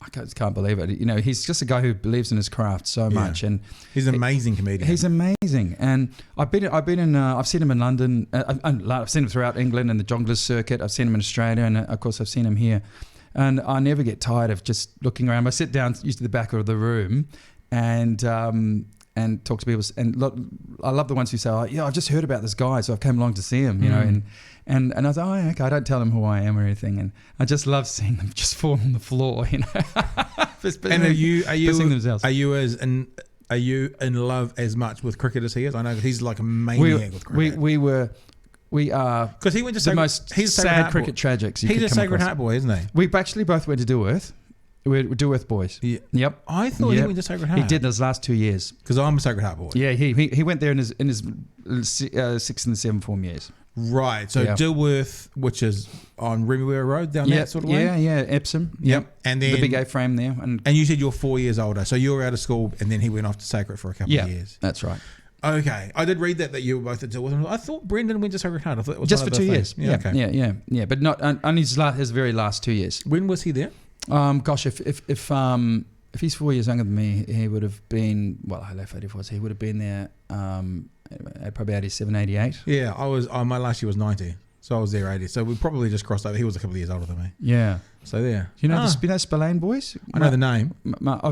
I just can't believe it. You know, he's just a guy who believes in his craft so much, and he's an amazing comedian. He's amazing, and I've seen him in London. I've seen him throughout England and the jongleurs circuit. I've seen him in Australia, and of course I've seen him here. And I never get tired of just looking around. I sit down usually the back of the room, and talk to people. And look, I love the ones who say, "Oh, yeah, I've just heard about this guy, so I've come along to see him." You know, and I was like, "Oh, yeah, okay." I don't tell them who I am or anything, and I just love seeing them just fall on the floor. You know. And are you in love as much with cricket as he is? I know he's like a maniac with cricket. We are because he went to the most sad cricket tragics. He's a Sacred Heart boy, isn't he? We actually both went to Dulworth. We're Dulworth boys. Yeah. Yep. I thought he went to Sacred Heart. He did those last 2 years. Because I'm a Sacred Heart boy. Yeah, he went there in his 6th and 7th form years. Right. So Dulworth, which is on Remuera Road down that sort of way? Yeah, Epsom. Yep. And then the big A-frame there. And you said you're 4 years older. So you were out of school and then he went off to Sacred for a couple of years. That's right. Okay, I did read that you were both at Dulworth. I thought Brendan went to Sacred Heart. I thought it was just one for of 2 years. Yeah, yeah, but not only his very last 2 years. When was he there? Gosh, if he's 4 years younger than me, he would have been. Well, I left 84, so he would have been there at probably 87, 88. Yeah, I was. My last year was 90, so I was there 80. So we probably just crossed over. He was a couple of years older than me. Yeah. So there. You know the Spillane boys? I know the name. Marty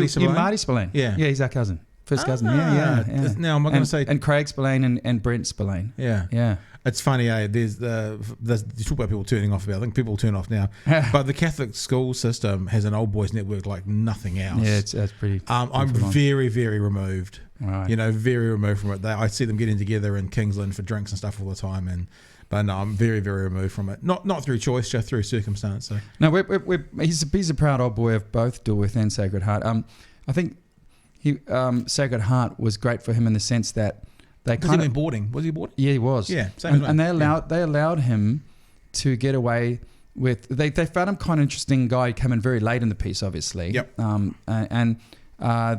Spillane. You're Marty Spillane. Yeah. Yeah, he's our cousin. First cousin. Yeah. Now I'm not going to say. And Craig Spillane and Brent Spillane. Yeah. It's funny, There's you talk about people turning off. I think people turn off now. But the Catholic school system has an old boys network like nothing else. Yeah, that's pretty. I'm very, very removed. Right. You know, very removed from it. I see them getting together in Kingsland for drinks and stuff all the time, but no, I'm very, very removed from it. Not through choice, just through circumstance. So. No, he's a proud old boy of both Dulworth and Sacred Heart. I think Sacred Heart was great for him in the sense that they kind of boarding. Was he boarding? Yeah, he was. Yeah, same as me. And they allowed him to get away with. They found him kind of interesting guy. He came in very late in the piece, obviously. Yep. And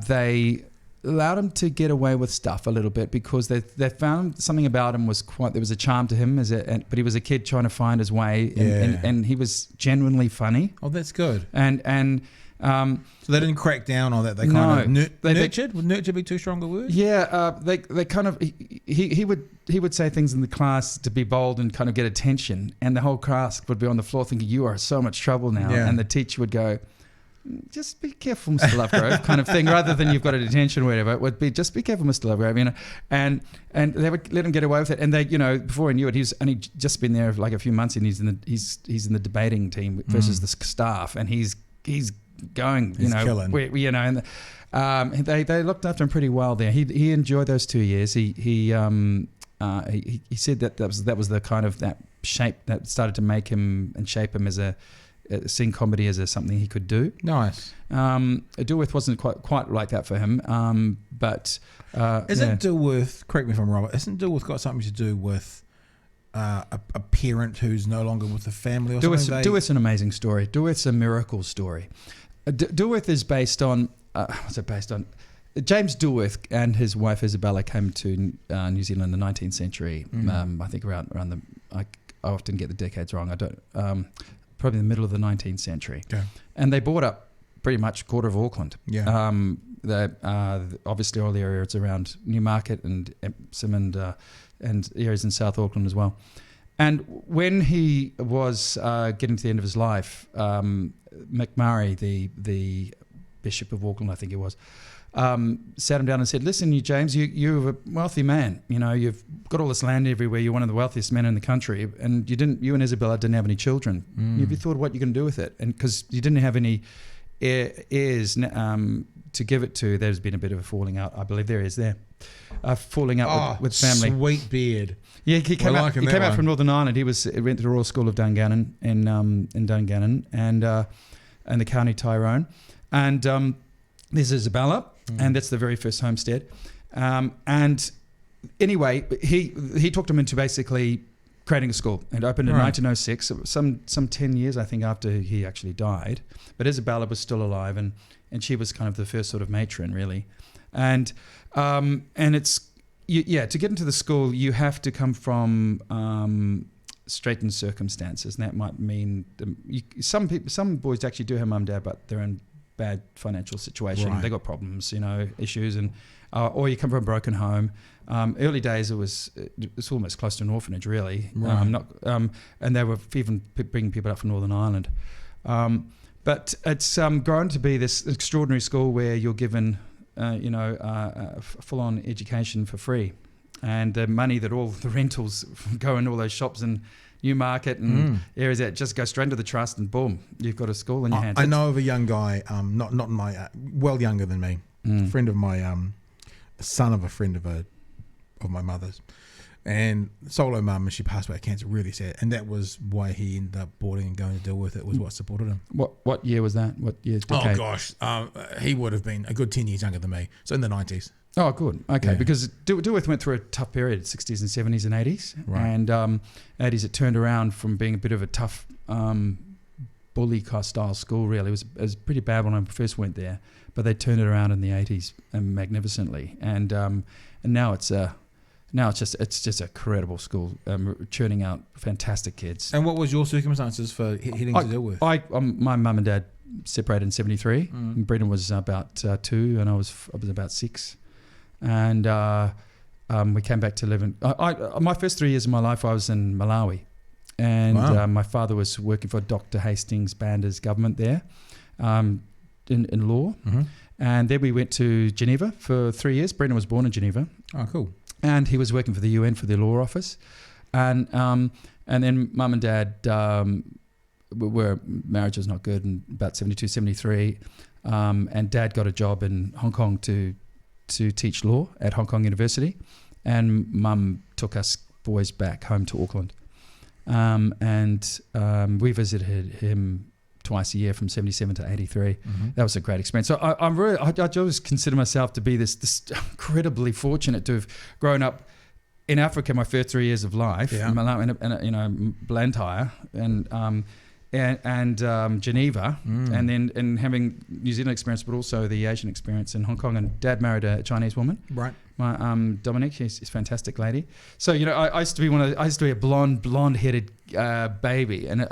they allowed him to get away with stuff a little bit because they found something about him there was a charm to him but he was a kid trying to find his way and he was genuinely funny. Oh, that's good. So they didn't crack down on that. They kind of nurtured. Would nurture be too strong a word? Yeah, they kind of he would say things in the class to be bold and kind of get attention, and the whole class would be on the floor thinking you are so much trouble now, and the teacher would go, "Just be careful, Mr. Lovegrove," kind of thing, rather than you've got a detention or whatever. It would be just be careful, Mr. Lovegrove, you know, and they would let him get away with it, and they, you know, before he knew it, he's only just been there for like a few months, and he's in the debating team versus the staff, and he's going, you know, killing. And they looked after him pretty well there. He enjoyed those 2 years. He said that was the kind of that shape that started to make him and shape him as seeing comedy as something he could do. Nice. Dulworth wasn't quite like that for him, but isn't Dulworth? Correct me if I'm wrong. Isn't Dulworth got something to do with a parent who's no longer with the family or something? Dulworth's an amazing story. Dulworth's a miracle story. Dulworth is based on what's it based on? James Dulworth and his wife Isabella came to New Zealand in the 19th century. I think around the I often get the decades wrong. I don't probably the middle of the 19th century. Okay. And they bought up pretty much a quarter of Auckland. Yeah. Obviously all the areas around Newmarket and Epsom and areas in South Auckland as well. And when he was getting to the end of his life, McMurray, the Bishop of Auckland, I think it was, sat him down and said, "Listen, you James, you're a wealthy man. You know, you've got all this land everywhere. You're one of the wealthiest men in the country, and you and Isabella didn't have any children. Have you thought what you're going to do with it? And because you didn't have any heirs to give it to, there's been a bit of a falling out. I believe there is falling out with family. Sweet beard. Yeah, he came out from Northern Ireland. He went to the Royal School of Dungannon in Dungannon and the County Tyrone. And there's Isabella, and that's the very first homestead. And anyway, he talked him into basically creating a school, and opened in 1906, some 10 years I think after he actually died. But Isabella was still alive, and she was kind of the first sort of matron really. And it's to get into the school you have to come from straitened circumstances, and that might mean some boys actually do have mum and dad, but they're in bad financial situation. Right. They got problems, issues, and or you come from a broken home. Early days, it's almost close to an orphanage, really. Right. And they were even bringing people up from Northern Ireland. But it's grown to be this extraordinary school where you're given, a full-on education for free. And the money that all the rentals go in all those shops in Newmarket and areas that just go straight into the trust, and boom, you've got a school in your hands. I know of a young guy, not my, well younger than me, friend of my, son of a friend of my mother's, and solo mum, and she passed away of cancer, really sad. And that was why he ended up boarding and going to deal with it, was what supported him. What year was that? What year? Decade? Oh gosh, he would have been a good 10 years younger than me, so in the 90s. Oh, good. Okay, Yeah. because Dilworth went through a tough period, 60s and 70s and 80s. Right. And 80s, it turned around from being a bit of a tough bully style school, really. It was pretty bad when I first went there, but they turned it around in the 80s magnificently. And now it's just a credible school, churning out fantastic kids. And what was your circumstances for heading to Dilworth? My mum and dad separated in 73. And Brendan was about 2, and I was about 6. And we came back to live in... my first 3 years of my life, I was in Malawi. And Wow. my father was working for Dr. Hastings Bander's government there in law. Mm-hmm. And then we went to Geneva for 3 years. Brendan was born in Geneva. Oh, cool. And he was working for the UN for the law office. And then mum and dad... marriage was not good in about 72, 73. And dad got a job in Hong Kong to teach law at Hong Kong University. And mum took us boys back home to Auckland. We visited him twice a year from 77 to 83. Mm-hmm. That was a great experience. So I always consider myself to be this incredibly fortunate to have grown up in Africa my first 3 years of life, Yeah. in Blantyre and Geneva, and then having New Zealand experience, but also the Asian experience in Hong Kong. And Dad married a Chinese woman, Right. my Dominique. She's a fantastic lady. So I used to be a blonde-headed baby, and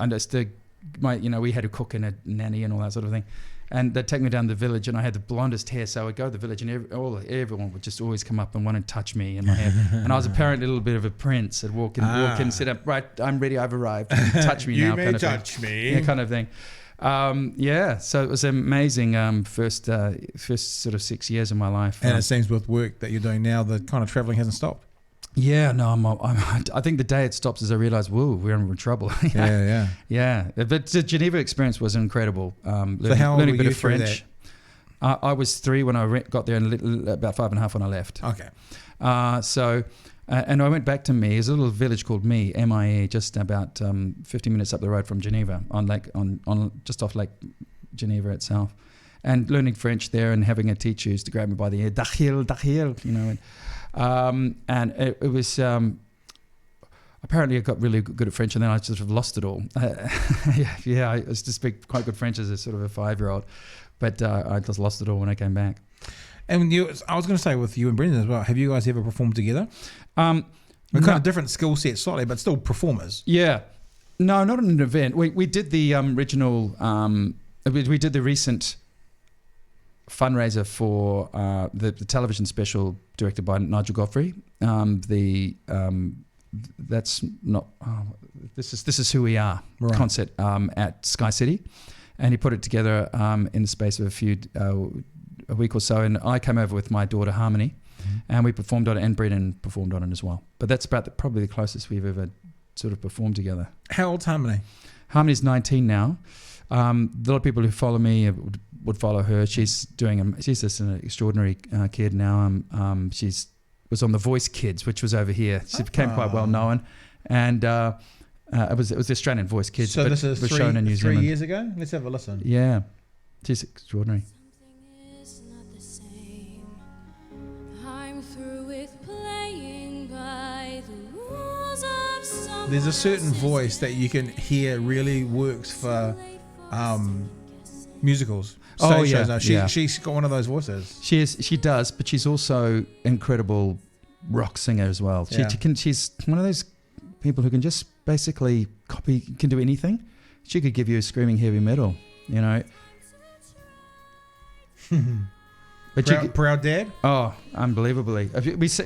we had a cook and a nanny and all that sort of thing. And they'd take me down to the village, and I had the blondest hair, so I'd go to the village, and everyone would just always come up and want to touch me and my hair. And I was apparently a little bit of a prince. I'd walk in, sit up, right, I'm ready, I've arrived. Touch me now, You may kind of touch thing. me. Yeah, kind of thing. So it was amazing. First sort of 6 years of my life. And it seems with work that you're doing now, the kind of travelling hasn't stopped. Yeah, no, I think the day it stops is I realise, whoa, we're in trouble. Yeah. Yeah, but the Geneva experience was incredible. How old learning a were bit you of through French. I was 3 when I got there, and about 5.5 when I left. Okay. And I went back to Mee. There's a little village called Mee, M-I-E, just about 15 minutes up the road from Geneva, just off Lake Geneva itself. And learning French there, and having a teacher who used to grab me by the ear, Darryl, and it was apparently I got really good at French, and then I sort of lost it all. I used to speak quite good French as a sort of a 5-year-old, but I just lost it all when I came back. And I was going to say with you and Brendan as well, have you guys ever performed together? We're kind of different skill sets slightly, but still performers. Yeah. No, not at an event. We did the original, we did the recent fundraiser for the television special directed by Nigel Godfrey. That's not this is who we are concert at Sky City, and he put it together in the space of a week or so, and I came over with my daughter Harmony, and we performed on it, and Brendan performed on it as well. But that's about probably the closest we've ever sort of performed together. How old's Harmony? Harmony's 19 now. A lot of people who follow me would follow her. She's just an extraordinary kid now. She's was on The Voice Kids, which was over here. She became quite well known, and it was the Australian Voice Kids. So but this is was shown in New 3 Zealand. years ago. Let's have a listen. Yeah, she's extraordinary. Something is not the same. I'm through with playing by the rules of someone There's a certain else's voice that you can hear really works for musicals. Oh, Stage yeah, shows now. yeah. She's got one of those voices. She does, but she's also incredible rock singer as well. Yeah. She's one of those people who can just basically copy, can do anything. She could give you a screaming heavy metal, you know. But Proud Dad? Oh, unbelievably.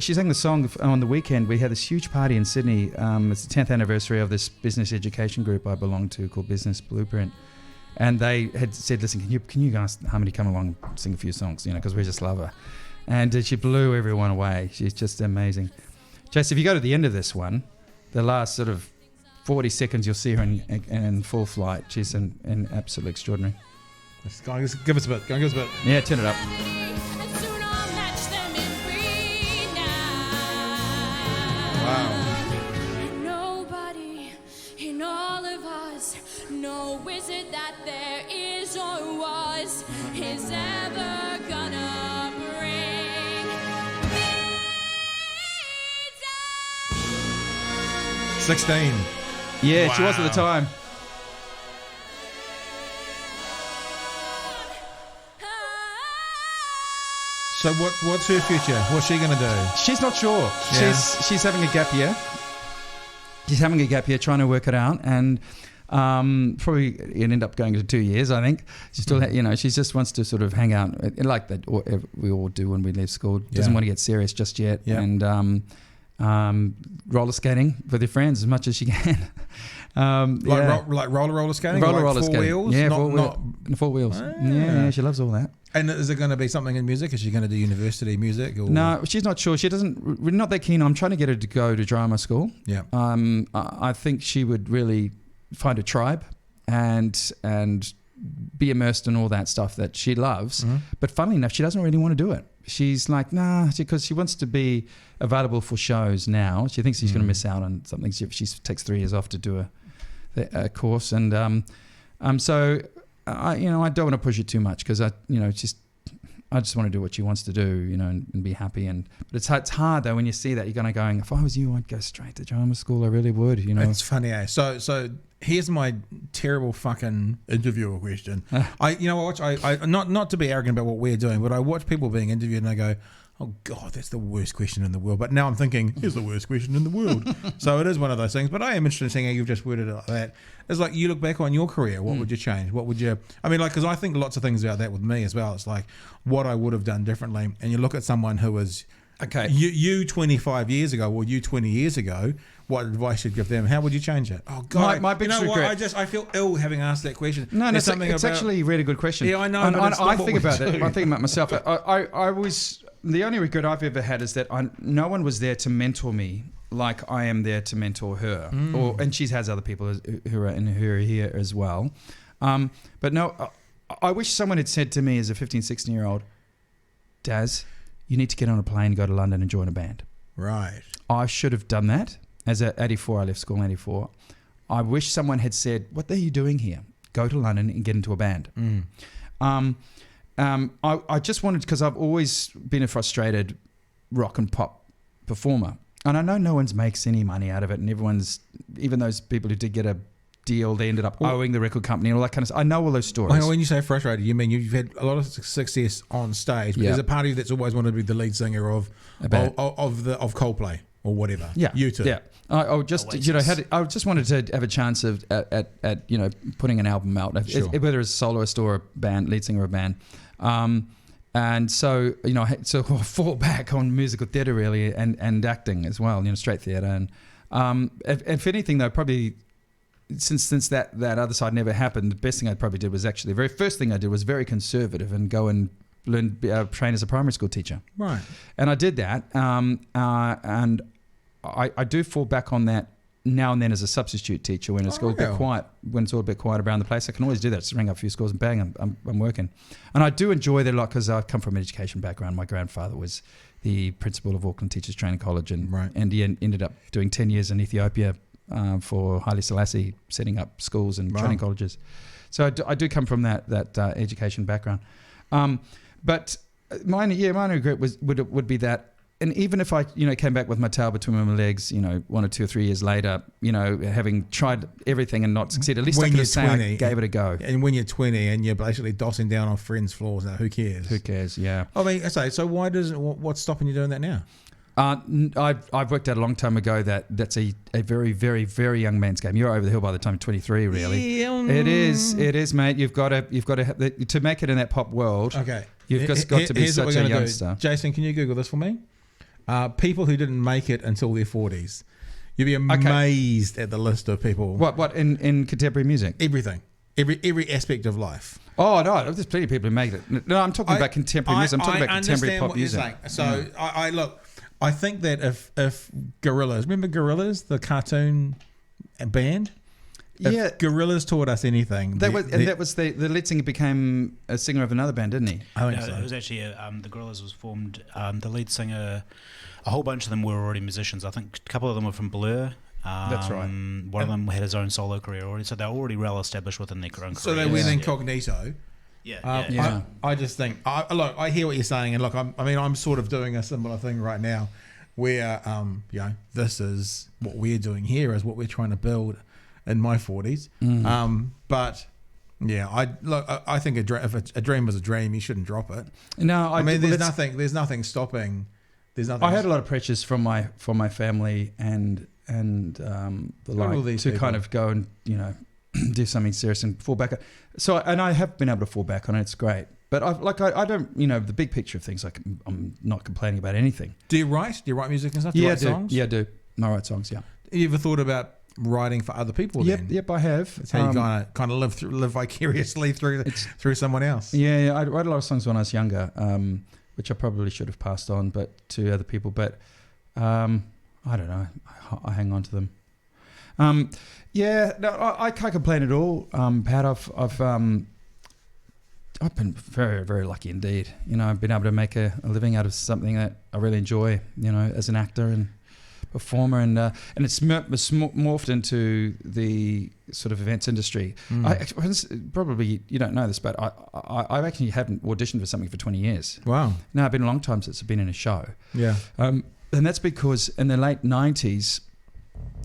She sang the song on the weekend. We had this huge party in Sydney. It's the 10th anniversary of this business education group I belong to called Business Blueprint. And they had said, listen, can you guys, Harmony, come along and sing a few songs, you know, because we just love her. And she blew everyone away. She's just amazing. Jace, if you go to the end of this one, the last sort of 40 seconds, you'll see her in full flight. She's an absolutely extraordinary. Go on, give us a bit. Go on, give us a bit. Yeah, turn it up. Wow. Nobody in all of us, no wizard that there is or was, is ever gonna bring me down. 16. Yeah, Wow. she was at the time. So what's her future? What's she going to do? She's not sure. Yeah. She's having a gap year. She's having a gap year, trying to work it out, and probably it'll end up going to 2 years. I think she still, she just wants to sort of hang out like that. We all do when we leave school. Doesn't want to get serious just yet, and roller skating with her friends as much as she can. Like roller skating? Roller four skating. Wheels? Yeah, not 4 wheels. Ah. Yeah, she loves all that. And is it going to be something in music? Is she going to do university music? Or? No, she's not sure. She doesn't. We're not that keen. I'm trying to get her to go to drama school. Yeah. I think she would really find a tribe and be immersed in all that stuff that she loves. Mm-hmm. But funnily enough, she doesn't really want to do it. She's like, nah, because she wants to be available for shows now. She thinks she's going to miss out on something. She takes 3 years off to do a course, and so I don't want to push it too much because I just want to do what she wants to do, and be happy. But it's hard though when you see that. You're going, if I was you, I'd go straight to drama school. I really would. It's funny, eh? So here's my terrible fucking interviewer question. I watch. I not to be arrogant about what we're doing, but I watch people being interviewed and I go, oh God, that's the worst question in the world. But now I'm thinking, here's the worst question in the world. So it is one of those things. But I am interested in seeing how you've just worded it like that. It's like you look back on your career, what would you change? What would you? I mean, because I think lots of things about that with me as well. It's like what I would have done differently. And you look at someone who was okay. You 25 years ago, or you 20 years ago. What advice you'd give them? How would you change it? Oh God! My biggest regret. I feel ill having asked that question. No, it's actually a really good question. Yeah, I know. I think about it. I think about myself. I was the only regret I've ever had is that no one was there to mentor me like I am there to mentor her. And she has other people who are here as well. But no, I wish someone had said to me as a 15, 16-year-old, Daz, you need to get on a plane, go to London and join a band. Right. I should have done that. As at 84, I left school in 84. I wish someone had said, what are you doing here? Go to London and get into a band. I just wanted, because I've always been a frustrated rock and pop performer. And I know no one makes any money out of it. And even those people who did get a deal, they ended up owing the record company and all that kind of stuff. I know all those stories. When you say frustrated, you mean you've had a lot of success on stage, but there's a part of you that's always wanted to be the lead singer of Coldplay or whatever. Yeah. You too. Yeah. I just wanted to have a chance of at putting an album out, whether it's a soloist or a band, lead singer of a band. And so I had to fall back on musical theatre really and acting as well, straight theatre. And if anything though, probably since that other side never happened, the best thing I probably did was actually the very first thing I did was very conservative and go and learn train as a primary school teacher. Right. And I did that, and I do fall back on that now and then as a substitute teacher when it's all a bit quiet. When it's all a bit quiet around the place, I can always do that. Just ring up a few schools and bang, I'm working. And I do enjoy that a lot because I come from an education background. My grandfather was the principal of Auckland Teachers Training College, and he ended up doing 10 years in Ethiopia for Haile Selassie, setting up schools and training colleges. So I do come from that education background. But my regret would be that. And even if I, came back with my tail between my legs, 1 or 2 or 3 years later, having tried everything and not succeeded, at least I could have said I gave it a go. And when you're 20 and you're basically dossing down on friends' floors, now who cares? Who cares? Yeah. I mean, so what's stopping you doing that now? I've worked out a long time ago that's a very, very, very young man's game. You're over the hill by the time you're 23, really. Yeah, It is, mate. You've got to make it in that pop world. Okay. You've just got to be Here's what such we're a gonna youngster. do. Jason, can you Google this for me? People who didn't make it until their 40s. You'd be amazed at the list of people. What in contemporary music? Everything. Every aspect of life. Oh no, there's plenty of people who made it. No, I'm talking about contemporary music. I'm talking about contemporary pop music. So I look. I think that if Gorillaz, remember Gorillaz, the cartoon band? If Gorillaz taught us anything. That was the lead singer became a singer of another band, didn't he? I think so. It was actually the Gorillaz was formed. The lead singer, a whole bunch of them were already musicians. I think a couple of them were from Blur. That's right. One of them had his own solo career already, so they're already well established within their own career. So they went incognito. Yeah. I just think, look, I hear what you're saying, and look, I'm sort of doing a similar thing right now, where this is what we're doing here, is what we're trying to build in my 40s. But yeah, I think if a dream is a dream, you shouldn't drop it. No, I mean, there's nothing stopping. There's nothing. I had a lot of pressures from my family and the like to kind of go and do something serious and fall back. So and I have been able to fall back on it. It's great. But I don't, the big picture of things, like I'm not complaining about anything. Do you write music and stuff? Do you write songs? Yeah, I do. I write songs, yeah. Have you ever thought about writing for other people then? Yep, I have. It's how you kind of live vicariously through someone else. Yeah, I wrote a lot of songs when I was younger, which I probably should have passed on to other people. But I don't know. I hang on to them. I can't complain at all, Pat. I've been very, very lucky indeed. I've been able to make a living out of something that I really enjoy, as an actor and performer, and it's morphed into the sort of events industry. Probably you don't know this, but I actually haven't auditioned for something for 20 years. Wow. No, it's been a long time since I've been in a show. Yeah. And that's because in the late 90s,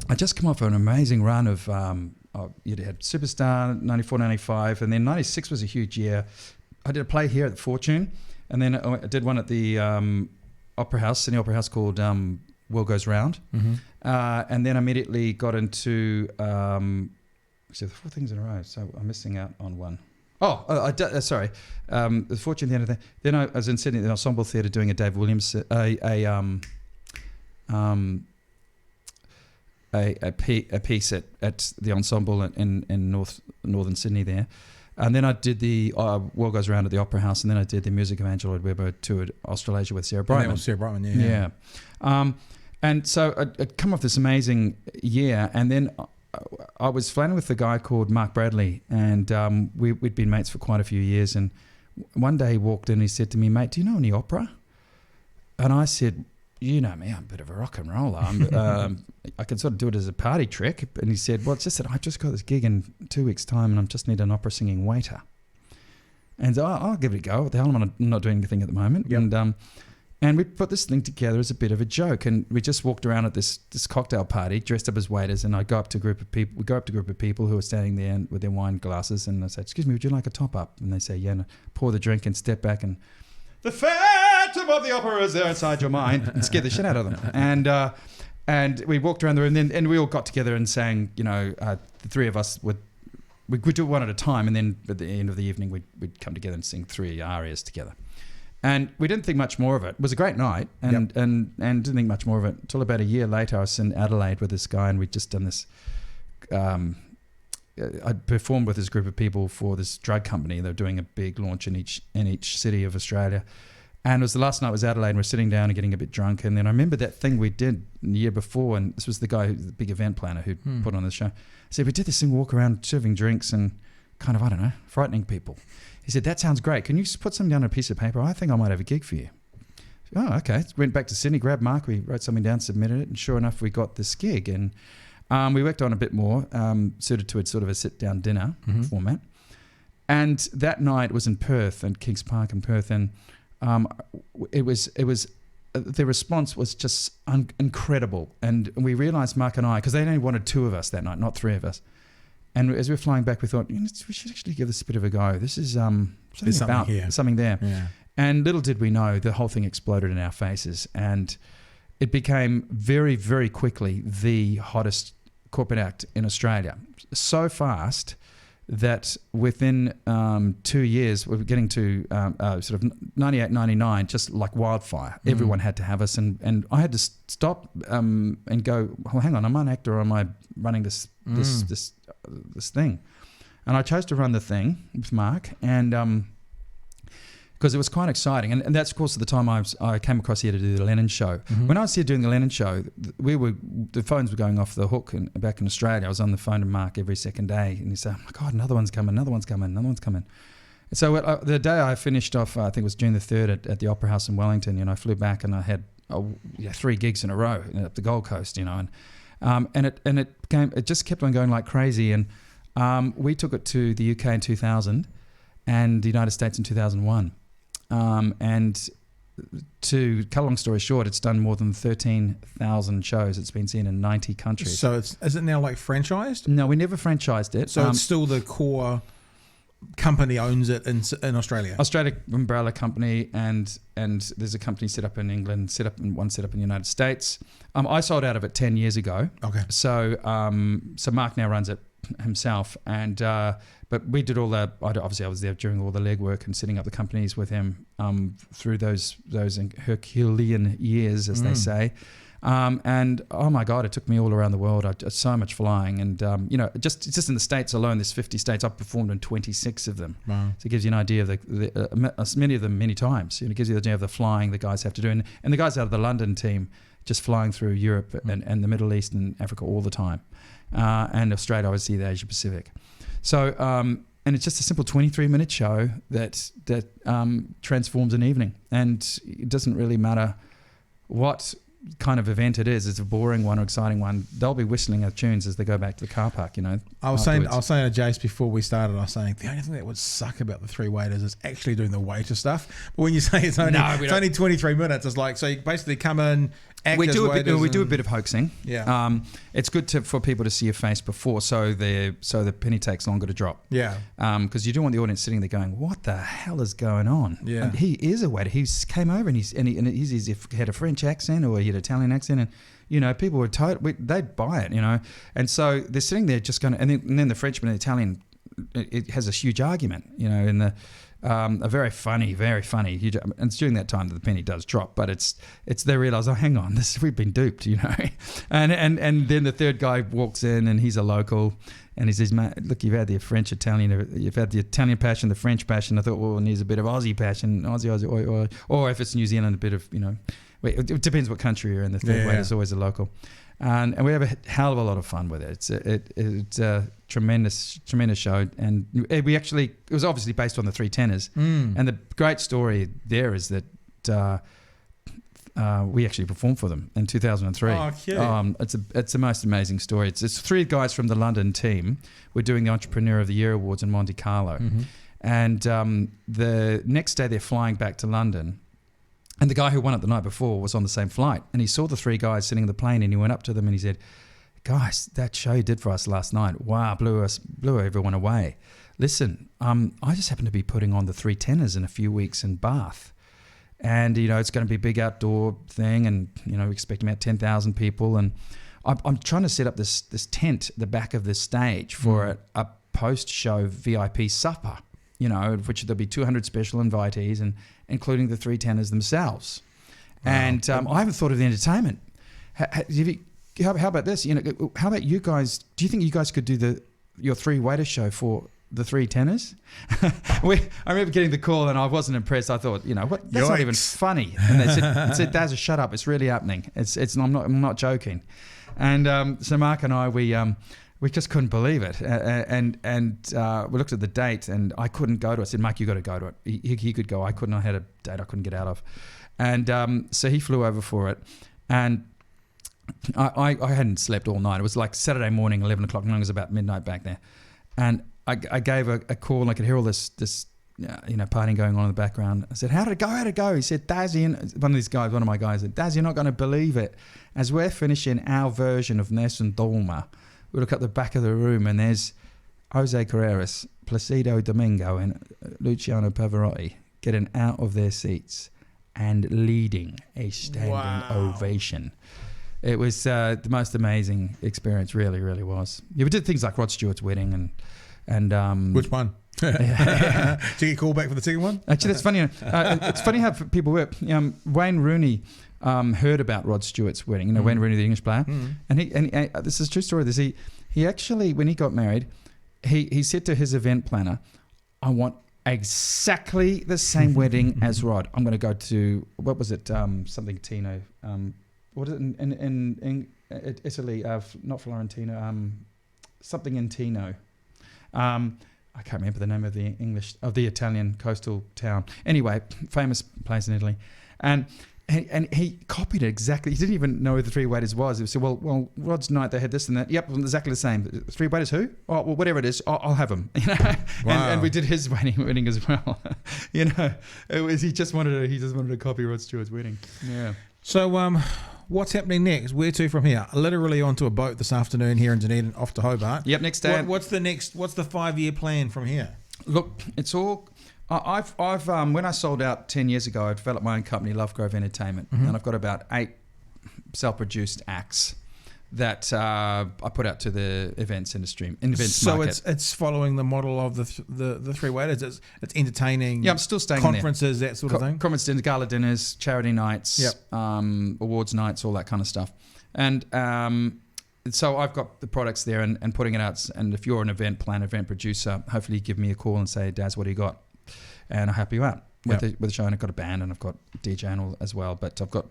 I just come off an amazing run of, you had Superstar, 94, 95, and then 96 was a huge year. I did a play here at the Fortune, and then I did one at the Opera House, Sydney Opera House, called World Goes Round. And then immediately got into, actually 4 things in a row, so I'm missing out on one. The Fortune Theatre. Then I was in Sydney at the Ensemble Theatre doing a Dave Williams, a piece at the Ensemble in northern Sydney there. And then I did the World Goes Round at the Opera House, and then I did the music of Andrew Lloyd Webber, toured Australasia with Sarah Brightman. Sarah Brightman, yeah. And so I'd come off this amazing year, and then I was flying with a guy called Mark Bradley, and we'd been mates for quite a few years. And one day he walked in and he said to me, "Mate, do you know any opera?" And I said, "You know me, I'm a bit of a rock and roller. I can sort of do it as a party trick." And he said, "Well, it's just that I just got this gig in 2 weeks' time, and I just need an opera singing waiter." And so I'll give it a go. What the hell, I'm not doing anything at the moment. Yep. And we put this thing together as a bit of a joke, and we just walked around at this cocktail party, dressed up as waiters, and I go up to a group of people. We go up to a group of people who are standing there with their wine glasses, and I say, "Excuse me, would you like a top up?" And they say, "Yeah." And I pour the drink and step back, and the Phantom of the Opera is there inside your mind, and scared the shit out of them. And we walked around the room, and we all got together and sang. The three of us would do it one at a time, and then at the end of the evening, we'd come together and sing 3 arias together. And we didn't think much more of it. It was a great night, and didn't think much more of it until about a year later. I was in Adelaide with this guy, and we'd just done this. I'd performed with this group of people for this drug company. They were doing a big launch in each city of Australia. And it was the last night was Adelaide, and we're sitting down and getting a bit drunk. And then I remember that thing we did the year before, and this was the guy, the big event planner who put on the show. I said, "We did this thing, walk around serving drinks and kind of, I don't know, frightening people." He said, "That sounds great. Can you put something down on a piece of paper? I think I might have a gig for you." Oh, okay. Went back to Sydney, grabbed Mark, we wrote something down, submitted it, and sure enough, we got this gig. And we worked on a bit more, suited to a sort of a sit-down dinner format. And that night was in Perth, and Kings Park in Perth, and it was the response was just incredible. And we realised, Mark and I, because they only wanted 2 of us that night, not 3 of us. And as we were flying back, we thought, we should actually give this a bit of a go. This is something there. Yeah. And little did we know, the whole thing exploded in our faces. And it became very, very quickly the hottest corporate act in Australia. So fast that within 2 years, we were getting to sort of 98, 99, just like wildfire. Everyone had to have us. And I had to stop and go, well, hang on, am I an actor or am I running this thing? And I chose to run the thing with Mark, and because it was quite exciting. And that's, of course, at the time I came across here to do the Lennon show. When I was here doing the Lennon show, the phones were going off the hook back in Australia. I was on the phone to Mark every second day, and he said, oh my God, another one's coming. And so the day I finished off, I think it was June the 3rd at the Opera House in Wellington, I flew back and I had 3 gigs in a row up the Gold Coast, and it just kept on going like crazy. And we took it to the UK in 2000 and the United States in 2001. And to cut a long story short, it's done more than 13,000 shows. It's been seen in 90 countries. So is it now like franchised? No, we never franchised it. So it's still the core company owns it in Australia? Australia umbrella company, and there's a company set up in England, one set up in the United States. I sold out of it 10 years ago. Okay. So Mark now runs it himself, and but we did all that. Obviously, I was there during all the legwork and setting up the companies with him through those Herculean years, as they say. And oh my God, it took me all around the world. I did so much flying, and just in the States alone, there's 50 states. I've performed in 26 of them. Wow. So it gives you an idea of many of them many times. It gives you the idea of the flying the guys have to do, and the guys out of the London team just flying through Europe and the Middle East and Africa all the time, and Australia, obviously the Asia Pacific. So and it's just a simple 23-minute show that transforms an evening, and it doesn't really matter what kind of event it is. It's a boring one or exciting one. They'll be whistling our tunes as they go back to the car park. I was saying to Jace before we started, I was saying the only thing that would suck about the 3 waiters is actually doing the waiter stuff. But when you say it's only 23 minutes, it's like, so you basically come in. We do a bit of hoaxing. Yeah. It's good for people to see your face before, so the penny takes longer to drop. Yeah. Because you don't want the audience sitting there going, "What the hell is going on?" Yeah. And he is a waiter. He came over and he had a French accent or he had an Italian accent, and people were they'd buy it, And so they're sitting there just going, and then the Frenchman and the Italian, it has a huge argument, in the. A very funny, huge, and it's during that time that the penny does drop. But it's they realise, oh, hang on, we've been duped, and then the third guy walks in and he's a local, and he says, "Mate, look, you've had the French Italian, you've had the Italian passion, the French passion. I thought, well, and here's a bit of Aussie passion, Aussie, or if it's New Zealand, a bit of it depends what country you're in. The third way is always a local." And we have a hell of a lot of fun with it. It's a tremendous show, and it was obviously based on the 3 tenors. And the great story there is that we actually performed for them in 2003. Oh, cute. It's the most amazing story. It's 3 guys from the London team. We're doing the Entrepreneur of the Year Awards in Monte Carlo, and the next day they're flying back to London. And the guy who won it the night before was on the same flight, and he saw the 3 guys sitting in the plane, and he went up to them and he said, "Guys, that show you did for us last night, wow, blew everyone away. Listen, I just happen to be putting on the 3 tenors in a few weeks in Bath, and it's going to be a big outdoor thing, and we expect about 10,000 people, and I'm trying to set up this tent at the back of this stage for a post-show VIP supper." Which there'll be 200 special invitees, and including the 3 tenors themselves. Wow. And I haven't thought of the entertainment. How about this? How about you guys? Do you think you guys could do your 3 waiter show for the 3 tenors? I remember getting the call, and I wasn't impressed. I thought, what? That's not even funny. And they said, "Daz, shut up. It's really happening. I'm not joking." And so Mark and I, we just couldn't believe it, and we looked at the date, and I couldn't go to it. I said, "Mike, you got to go to it." He could go. I couldn't. I had a date I couldn't get out of, and so he flew over for it, and I hadn't slept all night. It was like Saturday morning, 11 o'clock. It was about midnight back there, and I gave a call, and I could hear all this partying going on in the background. I said, "How did it go?" He said, "Dazzy," and one of my guys said, "Dazzy, you're not going to believe it. As we're finishing our version of Nessun Dorma, we look at the back of the room, and there's Jose Carreras, Placido Domingo, and Luciano Pavarotti getting out of their seats and leading a standing ovation. It was the most amazing experience, really, really was. Yeah, we did things like Rod Stewart's wedding and Which one? Did you get called back for the second one? Actually, that's funny. It's funny how people work. Wayne Rooney heard about Rod Stewart's wedding. You know, Wayne Rooney, the English player, and he this is a true story. He actually, when he got married, he said to his event planner, "I want exactly the same wedding as Rod. I'm going to go to, what was it? Something Tino. What is it in Italy? Not Florentino. Something in Tino. I can't remember the name of the Italian coastal town. Anyway, famous place in Italy, and he copied it exactly. He didn't even know who the three waiters was. He said, "Well, Rod's night they had this and that. Yep, exactly the same. Three waiters who? Oh, well, whatever it is, I'll have them." You know, Wow. and we did his wedding as well. You know, it was he just wanted to copy Rod Stewart's wedding. Yeah. So, what's happening next? Where to from here? Literally onto a boat this afternoon here in Dunedin, off to Hobart. Yep. Next day. What's the 5-year plan from here? Look, it's all. I've when I sold out 10 years ago, I developed my own company, Lovegrove Entertainment, and I've got about 8 self-produced acts that I put out to the events industry, market. So it's following the model of the three waiters. It's entertaining. Yeah, I'm still staying conferences, that sort of thing. Conference dinners, gala dinners, charity nights, Yep. Awards nights, all that kind of stuff. And so I've got the products there and putting it out. And if you're an event planner, event producer, hopefully you give me a call and say, "Daz, what do you got?" And I'll help you out with the show. And I've got a band and I've got DJ and all as well. But I've got,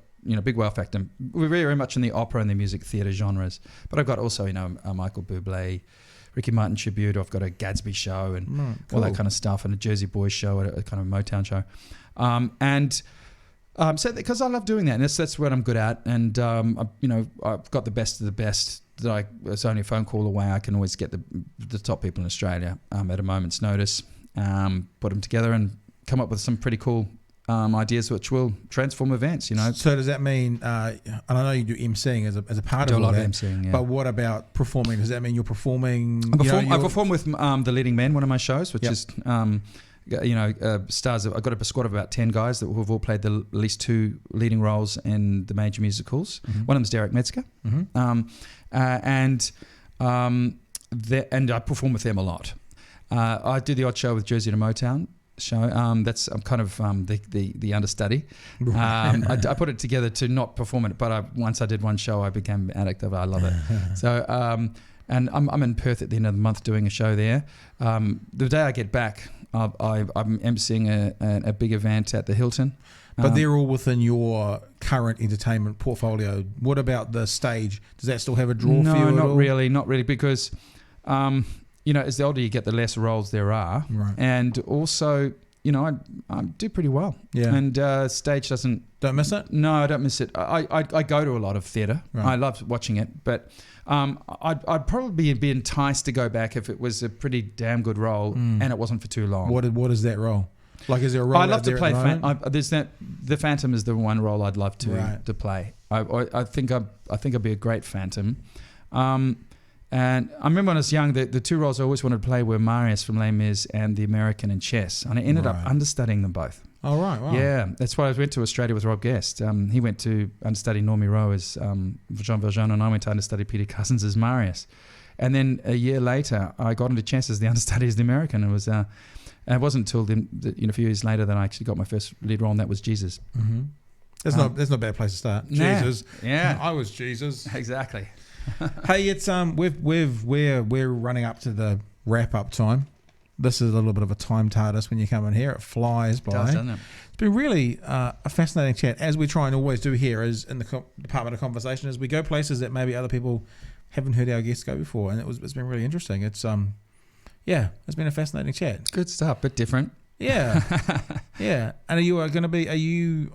big wow factor. We're very much in the opera and the music theatre genres. But I've got also, a Michael Bublé, Ricky Martin tribute. I've got a Gatsby show and all that kind of stuff, and a Jersey Boys show, a kind of Motown show. So because I love doing that, and that's what I'm good at. And I've got the best of the best. It's only a phone call away. I can always get the top people in Australia at a moment's notice. Put them together and come up with some pretty cool ideas which will transform events. So does that mean? And I know you do emceeing as a part do of a lot that. of emceeing, yeah. But what about performing? Does that mean you're performing? I perform with the Leading Men, one of my shows, which is stars. I've got a squad of about 10 guys who have all played at least 2 leading roles in the major musicals. One of them is Derek Metzger, and I perform with them a lot. I do the odd show with Jersey to Motown show. I'm kind of the understudy. I put it together to not perform it, but once I did one show, I became an addict of it. I love it. So, and I'm in Perth at the end of the month doing a show there. The day I get back, I'm emceeing a big event at the Hilton. But they're all within your current entertainment portfolio. What about the stage? Does that still have a draw for you? No, not really, because as the older you get, the less roles there are. Right. And also, I do pretty well. Yeah. And stage doesn't... Don't miss it? No, I don't miss it. I go to a lot of theatre. Right. I love watching it. But I'd probably be enticed to go back if it was a pretty damn good role and it wasn't for too long. What is that role? Like, is there a role? I love to play. The Phantom is the one role I'd love to play. I think I'd be a great Phantom. And I remember when I was young, the 2 roles I always wanted to play were Marius from Les Mis and the American in Chess, and I ended up understudying them both. Oh, right. Wow. Yeah, that's why I went to Australia with Rob Guest. He went to understudy Normie Rowe as Jean Valjean, and I went to understudy Peter Cousins as Marius. And then a year later, I got into Chess as the understudy as the American. It was... and it wasn't until a few years later that I actually got my first lead role, and that was Jesus. Mm-hmm. That's not a bad place to start. Jesus. Yeah. I was Jesus. Exactly. Hey, it's we're running up to the wrap up time. This is a little bit of a time TARDIS when you come in here. It flies by. It does, doesn't it? It's been really a fascinating chat, as we try and always do here, as in the Department of Conversation, as we go places that maybe other people haven't heard our guests go before, and it's been really interesting. It's it's been a fascinating chat. Good stuff, bit different. Yeah, yeah. And are you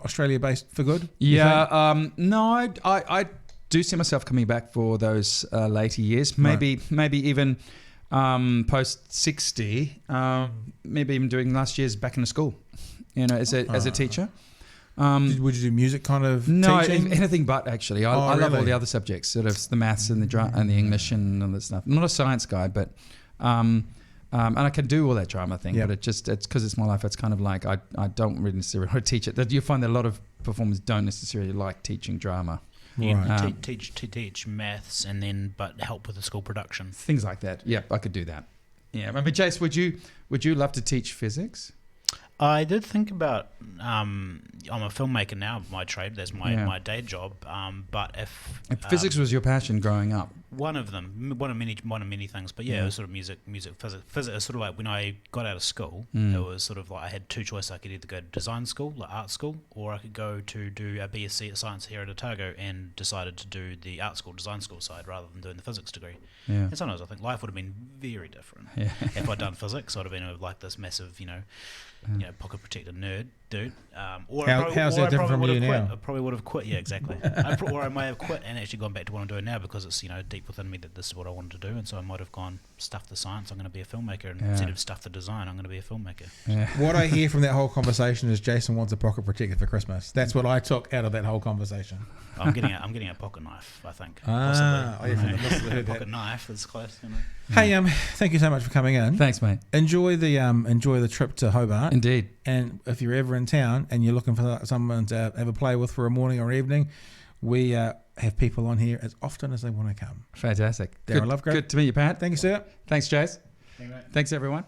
Australia based for good? Yeah. No, I do see myself coming back for those later years. Maybe even post 60. Maybe even doing last year's back into school. As a teacher. Would you do music kind of no, teaching? Anything but, actually. I love all the other subjects, sort of the maths and the English and all that stuff. I'm not a science guy, but And I can do all that drama thing, Yep. but it's because it's my life. It's kind of like I don't really necessarily want to teach it. That you find that a lot of performers don't necessarily like teaching drama. Yeah, teach maths and then but help with the school production. Things like that. Yeah, I could do that. Yeah, I mean, Jace, would you love to teach physics? I did think about. I'm a filmmaker now. My trade. That's my day job. But if physics was your passion growing up, one of many things. But yeah, it was sort of music, physics. Physics is sort of like when I got out of school. It was sort of like I had two choices. I could either go to design school, like art school, or I could go to do a BSc at science here at Otago, and decided to do the art school, design school side rather than doing the physics degree. Yeah. And sometimes I think life would have been very different if I'd done physics. I'd have been like this massive, pocket protector nerd dude. How's that different from you now? I probably would have quit. Yeah, exactly. Or I may have quit and actually gone back to what I'm doing now because it's deep within me that this is what I wanted to do, and so I might have gone stuff the science. I'm going to be a filmmaker, and instead of stuff the design, I'm going to be a filmmaker. Yeah. What I hear from that whole conversation is Jason wants a pocket protector for Christmas. That's what I took out of that whole conversation. I'm getting a pocket knife. I think. Possibly. A pocket knife. That's close. Hey, thank you so much for coming in. Thanks, mate. Enjoy the trip to Hobart. Indeed. And if you're ever in town and you're looking for someone to have a play with for a morning or evening, we have people on here as often as they want to come. Fantastic. Darryl Lovegrove. Good to meet you, Pat. Thank you, sir. Thanks, Jace. Thanks, everyone.